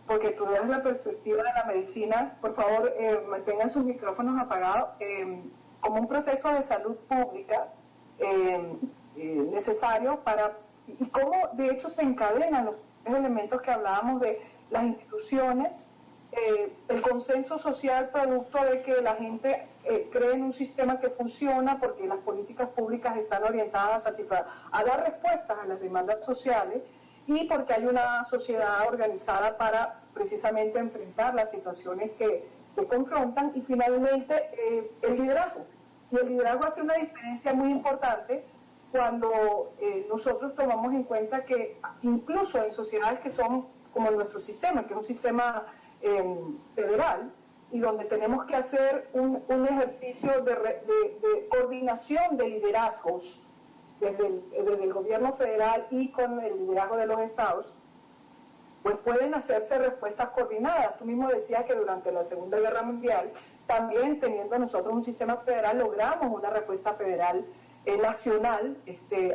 porque tú das la perspectiva de la medicina. Por favor, mantengan sus micrófonos apagados, como un proceso de salud pública necesario para, y cómo de hecho se encadenan los elementos que hablábamos de las instituciones, el consenso social producto de que la gente cree en un sistema que funciona porque las políticas públicas están orientadas a dar respuestas a las demandas sociales y porque hay una sociedad organizada para precisamente enfrentar las situaciones que confrontan, y finalmente el liderazgo. Y el liderazgo hace una diferencia muy importante cuando nosotros tomamos en cuenta que incluso en sociedades que son como nuestro sistema, que es un sistema federal, y donde tenemos que hacer un ejercicio de coordinación de liderazgos desde el gobierno federal y con el liderazgo de los estados, pues pueden hacerse respuestas coordinadas. Tú mismo decías que durante la Segunda Guerra Mundial, también teniendo nosotros un sistema federal, logramos una respuesta federal nacional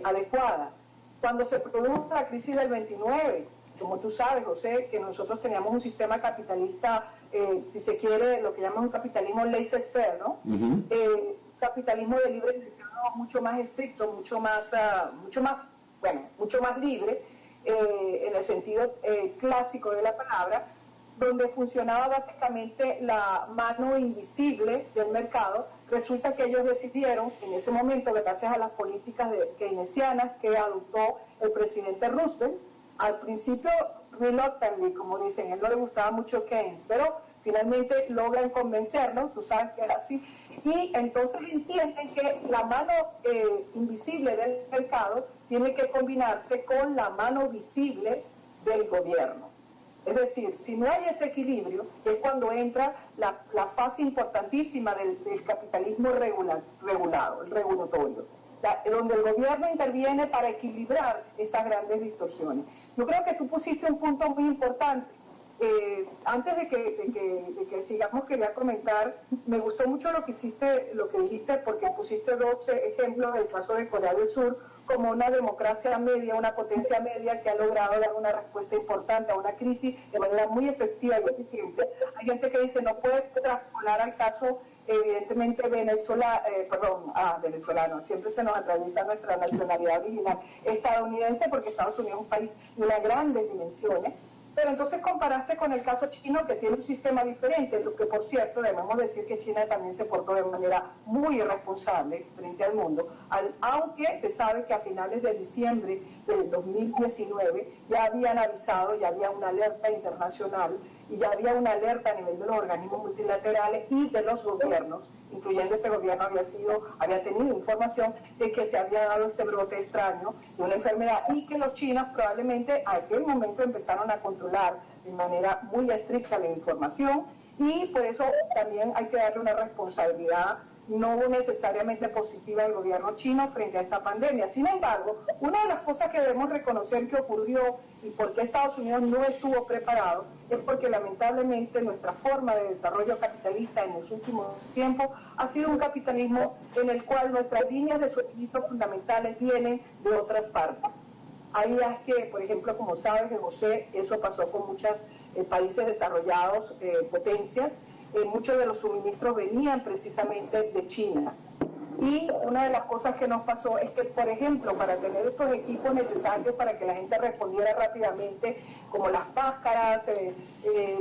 adecuada. Cuando se produjo la crisis del 29, como tú sabes, José, que nosotros teníamos un sistema capitalista, si se quiere, lo que llaman un capitalismo laissez-faire, ¿no? Capitalismo de libre mercado mucho más estricto, mucho más libre, en el sentido clásico de la palabra, donde funcionaba básicamente la mano invisible del mercado. Resulta que ellos decidieron en ese momento, gracias a las políticas keynesianas que adoptó el presidente Roosevelt, al principio reluctantly, como dicen, a él no le gustaba mucho Keynes, pero finalmente logran convencernos, tú sabes que es así, y entonces entienden que la mano invisible del mercado tiene que combinarse con la mano visible del gobierno. Es decir, si no hay ese equilibrio, es cuando entra la fase importantísima del capitalismo regulado, el regulatorio, donde el gobierno interviene para equilibrar estas grandes distorsiones. Yo creo que tú pusiste un punto muy importante. Antes de que sigamos, quería comentar, me gustó mucho lo que dijiste, porque pusiste dos ejemplos del caso de Corea del Sur como una democracia media, una potencia media que ha logrado dar una respuesta importante a una crisis de manera muy efectiva y eficiente. Hay gente que dice no puede traspolar al caso evidentemente venezolano, siempre se nos atraviesa nuestra nacionalidad original estadounidense, porque Estados Unidos es un país de unas grandes dimensiones. Pero entonces comparaste con el caso chino, que tiene un sistema diferente, lo que por cierto debemos decir que China también se portó de manera muy irresponsable frente al mundo, aunque se sabe que a finales de diciembre del 2019 ya habían avisado, ya había una alerta internacional y ya había una alerta a nivel de los organismos multilaterales y de los gobiernos, incluyendo este gobierno había tenido información de que se había dado este brote extraño de una enfermedad y que los chinos probablemente a aquel momento empezaron a controlar de manera muy estricta la información, y por eso también hay que darle una responsabilidad no hubo necesariamente positiva del gobierno chino frente a esta pandemia. Sin embargo, una de las cosas que debemos reconocer que ocurrió y por qué Estados Unidos no estuvo preparado es porque lamentablemente nuestra forma de desarrollo capitalista en los últimos tiempos ha sido un capitalismo en el cual nuestras líneas de suministro fundamentales vienen de otras partes. Ahí es que, por ejemplo, como sabes, José, eso pasó con muchos países desarrollados, potencias. Muchos de los suministros venían precisamente de China. Y una de las cosas que nos pasó es que, por ejemplo, para tener estos equipos necesarios para que la gente respondiera rápidamente, como las máscaras,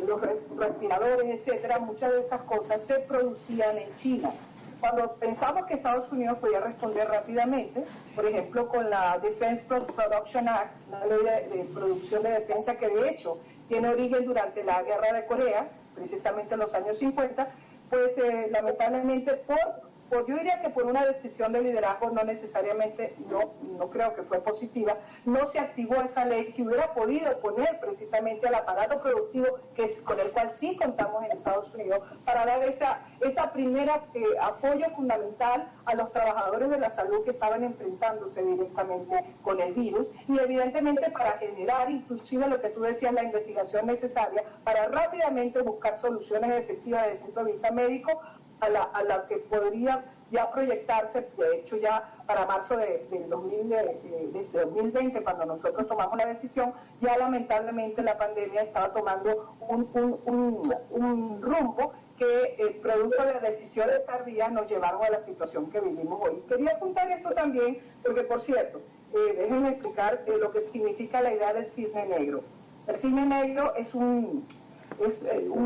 los respiradores, etcétera, muchas de estas cosas se producían en China. Cuando pensamos que Estados Unidos podía responder rápidamente, por ejemplo, con la Defense Production Act, una ley de producción de defensa que de hecho tiene origen durante la Guerra de Corea, precisamente en los años 50, pues lamentablemente yo diría que por una decisión de liderazgo no necesariamente, no creo que fue positiva, no se activó esa ley que hubiera podido poner precisamente al aparato productivo con el cual sí contamos en Estados Unidos para dar esa primera apoyo fundamental a los trabajadores de la salud que estaban enfrentándose directamente con el virus y evidentemente para generar inclusive lo que tú decías, la investigación necesaria para rápidamente buscar soluciones efectivas desde el punto de vista médico a la que podría ya proyectarse, de hecho ya para marzo de 2020, cuando nosotros tomamos la decisión, ya lamentablemente la pandemia estaba tomando un rumbo que producto de decisiones tardías nos llevaron a la situación que vivimos hoy. Quería apuntar esto también, porque por cierto, déjenme explicar lo que significa la idea del cisne negro. El cisne negro es un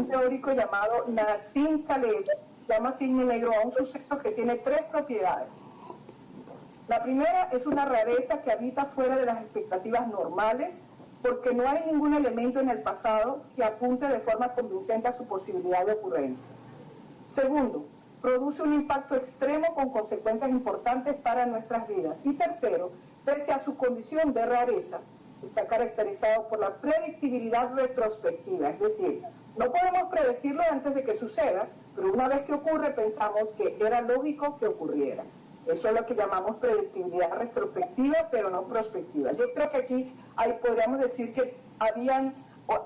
teórico llamado Nassim Taleb, llama cisne negro a un suceso que tiene 3 propiedades. La primera es una rareza que habita fuera de las expectativas normales porque no hay ningún elemento en el pasado que apunte de forma convincente a su posibilidad de ocurrencia. Segundo, produce un impacto extremo con consecuencias importantes para nuestras vidas. Y tercero, pese a su condición de rareza, está caracterizado por la predictibilidad retrospectiva, es decir, no podemos predecirlo antes de que suceda, pero una vez que ocurre pensamos que era lógico que ocurriera. Eso es lo que llamamos predictibilidad retrospectiva, pero no prospectiva. Yo creo que aquí podríamos decir que habían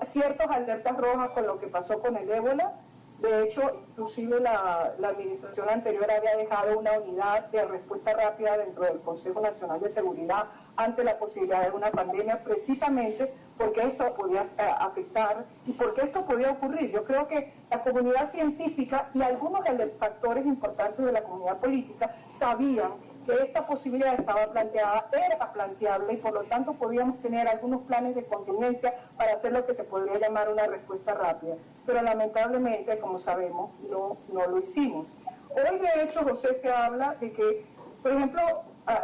ciertas alertas rojas con lo que pasó con el ébola. De hecho, inclusive la administración anterior había dejado una unidad de respuesta rápida dentro del Consejo Nacional de Seguridad ante la posibilidad de una pandemia, precisamente porque esto podía afectar y porque esto podía ocurrir. Yo creo que la comunidad científica y algunos de los factores importantes de la comunidad política sabían que esta posibilidad estaba planteada, era planteable y por lo tanto podíamos tener algunos planes de contingencia para hacer lo que se podría llamar una respuesta rápida. Pero lamentablemente, como sabemos, no lo hicimos. Hoy de hecho, José, se habla de que, por ejemplo,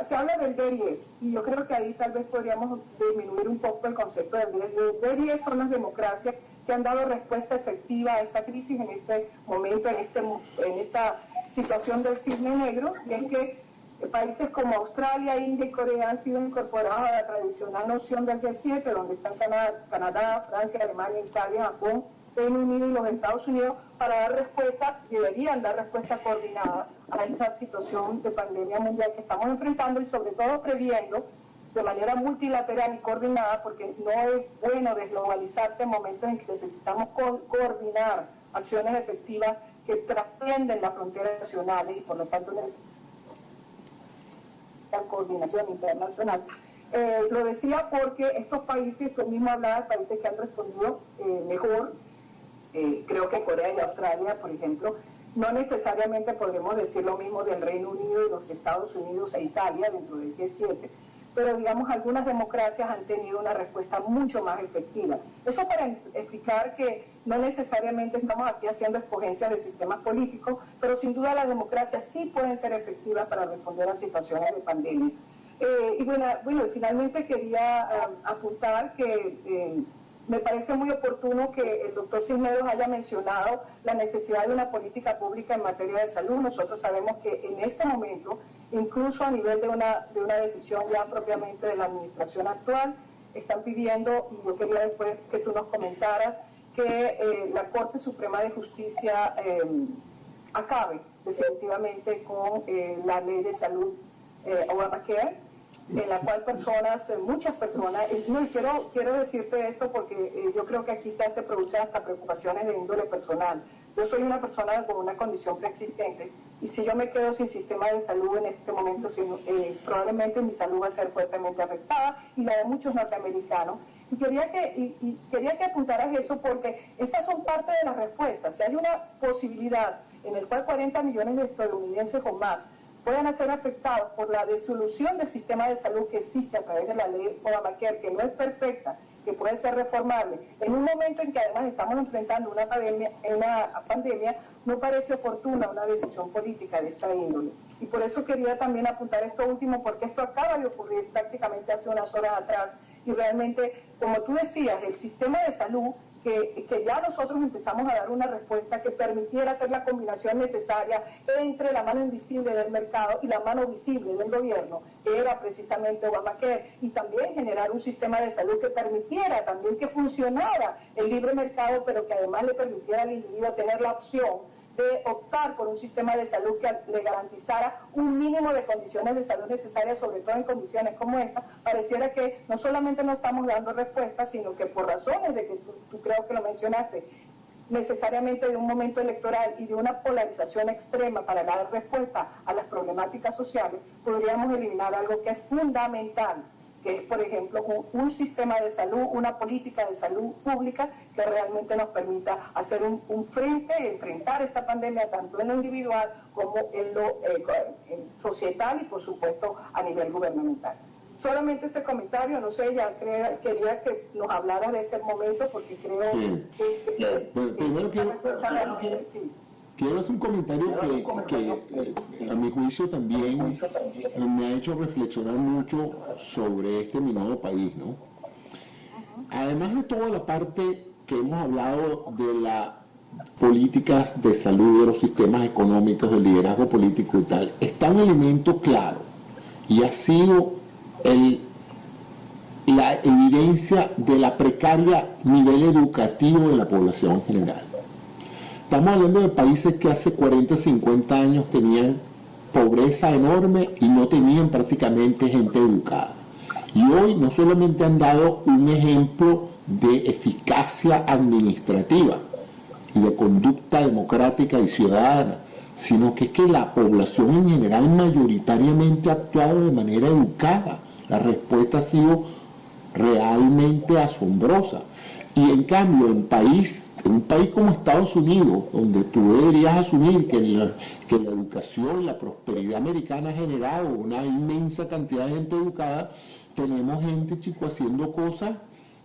se habla del D10 y yo creo que ahí tal vez podríamos disminuir un poco el concepto del D10. El D10 son las democracias que han dado respuesta efectiva a esta crisis en este momento, en esta situación del cisne negro, y es que países como Australia, India y Corea han sido incorporados a la tradicional noción del G7, donde están Canadá, Francia, Alemania, Italia, Japón, Reino Unido y los Estados Unidos, para dar respuesta, deberían dar respuesta coordinada a esta situación de pandemia mundial que estamos enfrentando y sobre todo previendo de manera multilateral y coordinada, porque no es bueno desglobalizarse en momentos en que necesitamos coordinar acciones efectivas que trascienden las fronteras nacionales y por lo tanto necesitamos coordinación internacional. Lo decía porque estos países, tú mismo hablabas, países que han respondido mejor, creo que Corea y Australia, por ejemplo, no necesariamente podemos decir lo mismo del Reino Unido y los Estados Unidos e Italia dentro del G7, pero digamos algunas democracias han tenido una respuesta mucho más efectiva. Eso para explicar que no necesariamente estamos aquí haciendo escogencias de sistemas políticos, pero sin duda las democracias sí pueden ser efectivas para responder a situaciones de pandemia. Y bueno, finalmente quería apuntar que me parece muy oportuno que el doctor Cisneros haya mencionado la necesidad de una política pública en materia de salud. Nosotros sabemos que en este momento, incluso a nivel de una decisión ya propiamente de la administración actual, están pidiendo, y yo quería después que tú nos comentaras, que la Corte Suprema de Justicia acabe definitivamente con la ley de salud Obamacare, en la cual muchas personas, no, y quiero decirte esto porque yo creo que aquí se producen hasta preocupaciones de índole personal. Yo soy una persona con una condición preexistente y si yo me quedo sin sistema de salud en este momento, probablemente mi salud va a ser fuertemente afectada y la de muchos norteamericanos. Y quería que apuntaras eso porque estas son parte de las respuestas. Si hay una posibilidad en la cual 40 millones de estadounidenses o más puedan ser afectados por la disolución del sistema de salud que existe a través de la ley Obamacare, que no es perfecta, que puede ser reformable, en un momento en que además estamos enfrentando una pandemia, no parece oportuna una decisión política de esta índole. Y por eso quería también apuntar esto último, porque esto acaba de ocurrir prácticamente hace unas horas atrás, y realmente, como tú decías, el sistema de salud, que ya nosotros empezamos a dar una respuesta que permitiera hacer la combinación necesaria entre la mano invisible del mercado y la mano visible del gobierno, que era precisamente Obamacare, y también generar un sistema de salud que permitiera también que funcionara el libre mercado, pero que además le permitiera al individuo tener la opción de optar por un sistema de salud que le garantizara un mínimo de condiciones de salud necesarias, sobre todo en condiciones como esta. Pareciera que no solamente no estamos dando respuestas, sino que por razones de que tú creo que lo mencionaste, necesariamente de un momento electoral y de una polarización extrema para dar respuesta a las problemáticas sociales, podríamos eliminar algo que es fundamental, que es, por ejemplo, un sistema de salud, una política de salud pública que realmente nos permita hacer un frente, enfrentar esta pandemia tanto en lo individual como en lo societal y, por supuesto, a nivel gubernamental. Solamente ese comentario, no sé, ya quería que nos hablaras de este momento porque creo que primero quiero hacer un comentario que a mi juicio también me ha hecho reflexionar mucho sobre este mi nuevo país, ¿no? Además de toda la parte que hemos hablado de las políticas de salud, de los sistemas económicos, del liderazgo político y tal, está un elemento claro y ha sido la evidencia de la precaria nivel educativo de la población en general. Estamos hablando de países que hace 40, 50 años tenían pobreza enorme y no tenían prácticamente gente educada. Y hoy no solamente han dado un ejemplo de eficacia administrativa y de conducta democrática y ciudadana, sino que es que la población en general mayoritariamente ha actuado de manera educada. La respuesta ha sido realmente asombrosa. Y en cambio, en un país como Estados Unidos, donde tú deberías asumir que la educación, la prosperidad americana ha generado una inmensa cantidad de gente educada, tenemos gente, chico, haciendo cosas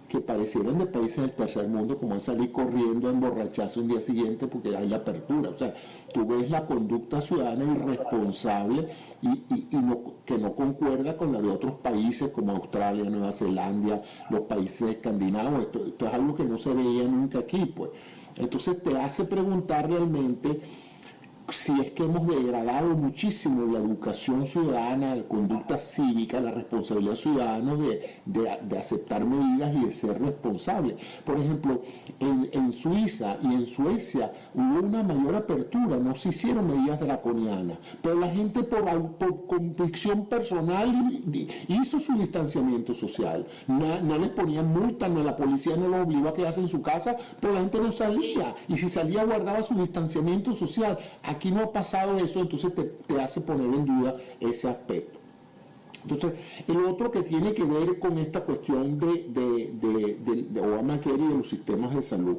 que parecieran de países del tercer mundo, como es salir corriendo a emborracharse un día siguiente porque hay la apertura. O sea, tú ves la conducta ciudadana irresponsable y que no concuerda con la de otros países como Australia, Nueva Zelanda, los países escandinavos. Esto es algo que no se veía nunca aquí, pues. Entonces te hace preguntar realmente si es que hemos degradado muchísimo la educación ciudadana, la conducta cívica, la responsabilidad ciudadana de aceptar medidas y de ser responsables. Por ejemplo, en Suiza y en Suecia hubo una mayor apertura, no se hicieron medidas draconianas, pero la gente por convicción personal hizo su distanciamiento social. No les ponían multas, la policía no los obligó a quedarse en su casa, pero la gente no salía, y si salía guardaba su distanciamiento social. Aquí no ha pasado eso, entonces te hace poner en duda ese aspecto. Entonces, el otro que tiene que ver con esta cuestión de Obamacare y de los sistemas de salud.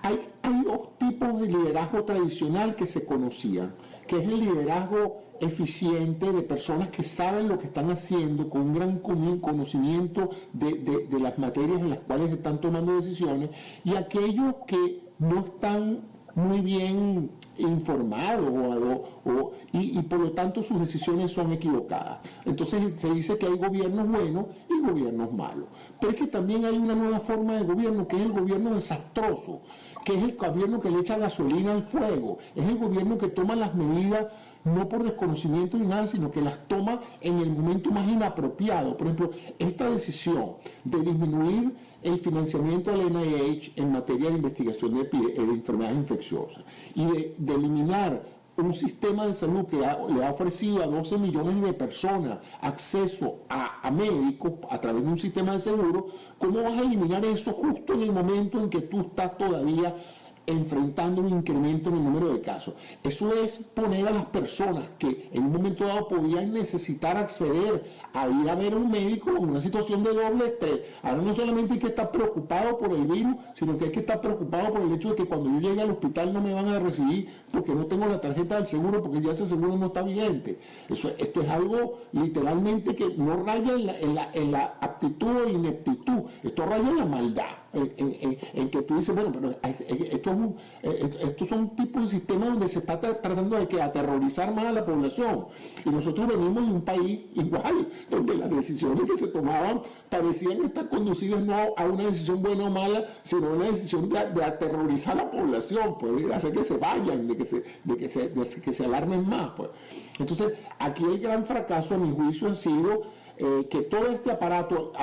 Hay dos tipos de liderazgo tradicional que se conocían, que es el liderazgo eficiente de personas que saben lo que están haciendo, con un gran conocimiento de las materias en las cuales están tomando decisiones, y aquellos que no están muy bien informados y por lo tanto sus decisiones son equivocadas. Entonces se dice que hay gobiernos buenos y gobiernos malos. Pero es que también hay una nueva forma de gobierno, que es el gobierno desastroso, que es el gobierno que le echa gasolina al fuego, es el gobierno que toma las medidas no por desconocimiento ni nada, sino que las toma en el momento más inapropiado. Por ejemplo, esta decisión de disminuir el financiamiento del NIH en materia de investigación de enfermedades infecciosas y de eliminar un sistema de salud que le ha ofrecido a 12 millones de personas acceso a médicos a través de un sistema de seguro, ¿cómo vas a eliminar eso justo en el momento en que tú estás todavía enfrentando un incremento en el número de casos? Eso es poner a las personas que en un momento dado podían necesitar acceder a ir a ver a un médico en una situación de doble estrés. Ahora no solamente hay que estar preocupado por el virus, sino que hay que estar preocupado por el hecho de que cuando yo llegue al hospital no me van a recibir porque no tengo la tarjeta del seguro, porque ya ese seguro no está vigente. Esto es algo literalmente que no raya en la aptitud o ineptitud, esto raya en la maldad. En que tú dices, bueno, pero estos son tipos de sistemas donde se está tratando de aterrorizar más a la población. Y nosotros venimos de un país igual, donde las decisiones que se tomaban parecían estar conducidas no a una decisión buena o mala, sino a una decisión de aterrorizar a la población, pues, de hacer que se vayan, de que se alarmen más. Pues. Entonces, aquí el gran fracaso, a mi juicio, ha sido que todo este aparato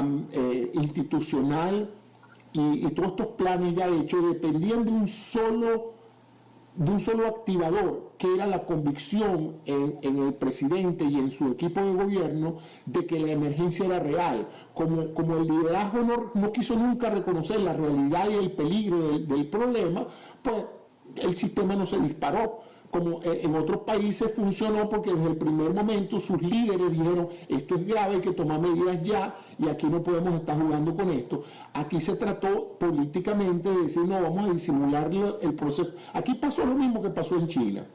institucional y todos estos planes ya hechos dependían de un solo activador, que era la convicción en el presidente y en su equipo de gobierno de que la emergencia era real. Como el liderazgo no quiso nunca reconocer la realidad y el peligro del problema, pues el sistema no se disparó. Como en otros países funcionó porque desde el primer momento sus líderes dijeron, esto es grave, hay que tomar medidas ya y aquí no podemos estar jugando con esto. Aquí se trató políticamente de decir, no, vamos a disimular el proceso. Aquí pasó lo mismo que pasó en China.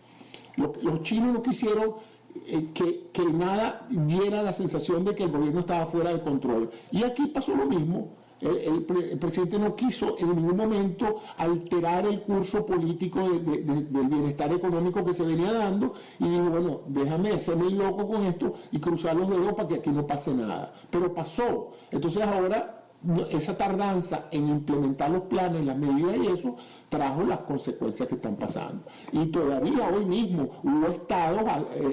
Los chinos no quisieron que nada diera la sensación de que el gobierno estaba fuera de control. Y aquí pasó lo mismo. El presidente no quiso en ningún momento alterar el curso político del bienestar económico que se venía dando y dijo, bueno, déjame hacerme loco con esto y cruzar los dedos para que aquí no pase nada. Pero pasó. Entonces ahora esa tardanza en implementar los planes, las medidas y eso, trajo las consecuencias que están pasando. Y todavía hoy mismo hubo estados,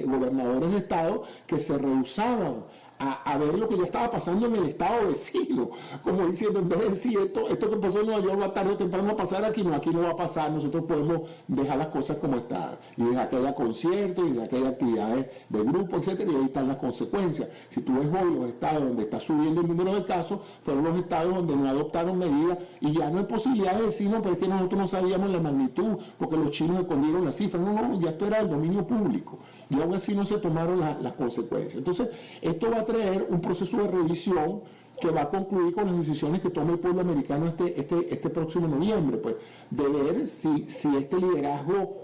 gobernadores de estados que se rehusaban a ver lo que ya estaba pasando en el estado vecino, como diciendo, en vez de decir esto que pasó en Nueva York va tarde o temprano a pasar, aquí no va a pasar, nosotros podemos dejar las cosas como están, y dejar que haya conciertos, y dejar que haya actividades de grupo, etcétera, y ahí están las consecuencias. Si tú ves hoy los estados donde está subiendo el número de casos, fueron los estados donde no adoptaron medidas, y ya no hay posibilidad de decir, no, pero es que nosotros no sabíamos la magnitud, porque los chinos escondieron las cifras, no, ya esto era el dominio público, y aún así no se tomaron las consecuencias. Entonces, esto va a traer un proceso de revisión que va a concluir con las decisiones que tome el pueblo americano este próximo noviembre, pues, de ver si este liderazgo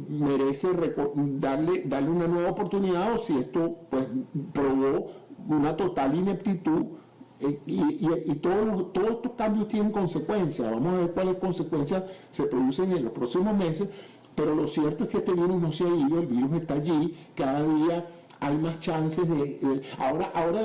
merece darle una nueva oportunidad o si esto pues probó una total ineptitud. Y todos estos cambios tienen consecuencias. Vamos a ver cuáles consecuencias se producen en los próximos meses, pero lo cierto es que este virus no se ha ido, el virus está allí, cada día hay más chances ahora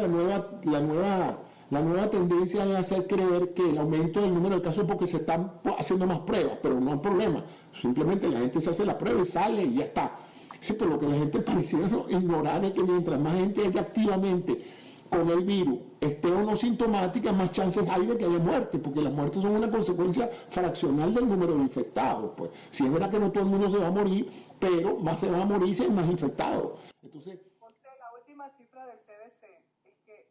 la nueva tendencia es hacer creer que el aumento del número de casos es porque se están haciendo más pruebas, pero no hay problema, simplemente la gente se hace la prueba y sale y ya está. Sí, pero lo que la gente pareciera ignorar es que mientras más gente haya activamente con el virus, esté o no sintomática, más chances hay de que haya muerte, porque las muertes son una consecuencia fraccional del número de infectados. Pues si es verdad que no todo el mundo se va a morir, pero más se va a morir si hay más infectados. Entonces, la última cifra del CDC es que,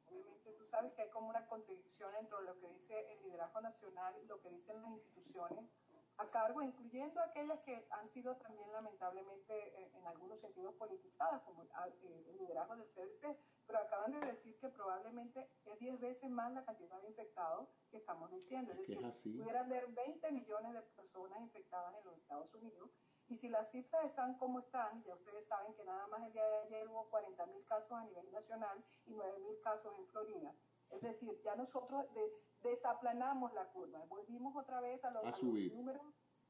obviamente, tú sabes que hay como una contradicción entre lo que dice el liderazgo nacional y lo que dicen las instituciones a cargo, incluyendo aquellas que han sido también lamentablemente en algunos sentidos politizadas, como el liderazgo del CDC, pero acaban de decir que probablemente es 10 veces más la cantidad de infectados que estamos diciendo. Es decir, pudieran haber 20 millones de personas infectadas en los Estados Unidos. Y si las cifras están como están, ya ustedes saben que nada más el día de ayer hubo 40.000 casos a nivel nacional y 9.000 casos en Florida. Es decir, ya nosotros desaplanamos la curva, volvimos otra vez a los números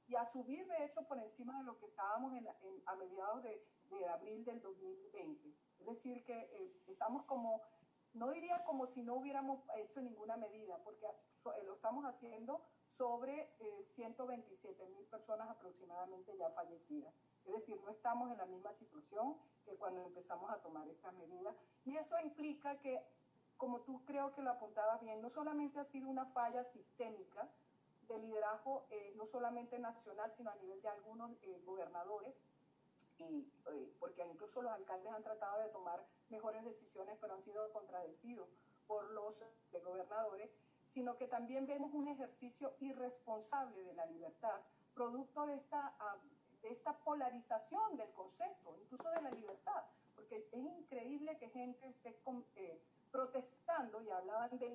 y a subir, de hecho, por encima de lo que estábamos a mediados de abril del 2020. Es decir, que estamos como, no diría como si no hubiéramos hecho ninguna medida, porque lo estamos haciendo sobre 127.000 personas aproximadamente ya fallecidas. Es decir, no estamos en la misma situación que cuando empezamos a tomar estas medidas. Y eso implica que como tú creo que lo apuntabas bien, no solamente ha sido una falla sistémica de liderazgo, no solamente nacional, sino a nivel de algunos gobernadores, porque incluso los alcaldes han tratado de tomar mejores decisiones, pero han sido contradecidos por los gobernadores, sino que también vemos un ejercicio irresponsable de la libertad, producto de esta polarización del concepto, incluso de la libertad, porque es increíble que gente esté protestando, y hablaban de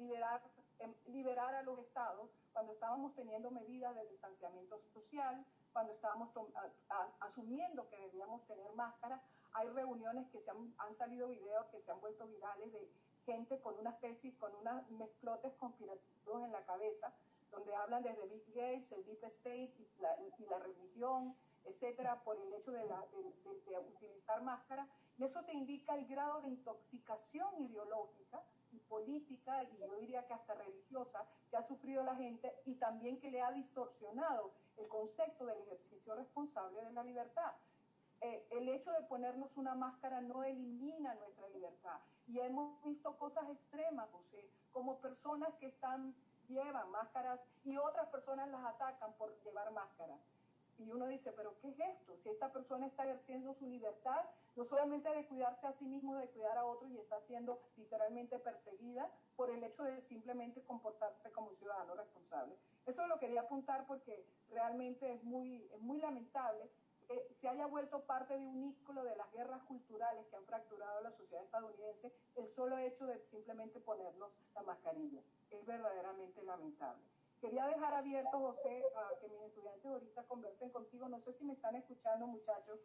liberar a los estados, cuando estábamos teniendo medidas de distanciamiento social, cuando estábamos asumiendo que debíamos tener máscara. Hay reuniones que han salido videos que se han vuelto virales de gente con unas tesis, con unos mezclotes conspirativos en la cabeza, donde hablan desde Bill Gates, el Deep State y la religión, etcétera, por el hecho de utilizar máscara. Y eso te indica el grado de intoxicación ideológica y política, y yo diría que hasta religiosa, que ha sufrido la gente, y también que le ha distorsionado el concepto del ejercicio responsable de la libertad. El hecho de ponernos una máscara no elimina nuestra libertad. Y hemos visto cosas extremas, José, como personas que llevan máscaras y otras personas las atacan por llevar máscaras. Y uno dice, ¿pero qué es esto? Si esta persona está ejerciendo su libertad, no solamente de cuidarse a sí mismo, de cuidar a otros, y está siendo literalmente perseguida por el hecho de simplemente comportarse como un ciudadano responsable. Eso lo quería apuntar porque realmente es muy lamentable que se haya vuelto parte de un ícono de las guerras culturales que han fracturado la sociedad estadounidense el solo hecho de simplemente ponernos la mascarilla. Es verdaderamente lamentable. Quería dejar abierto, José, a que mis estudiantes ahorita conversen contigo. No sé si me están escuchando, muchachos.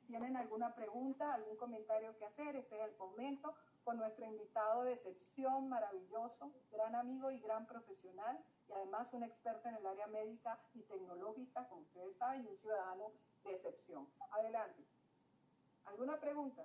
¿Tienen alguna pregunta, algún comentario que hacer? Este es el momento con nuestro invitado de excepción, maravilloso, gran amigo y gran profesional, y además un experto en el área médica y tecnológica, como ustedes saben, y un ciudadano de excepción. Adelante. ¿Alguna pregunta?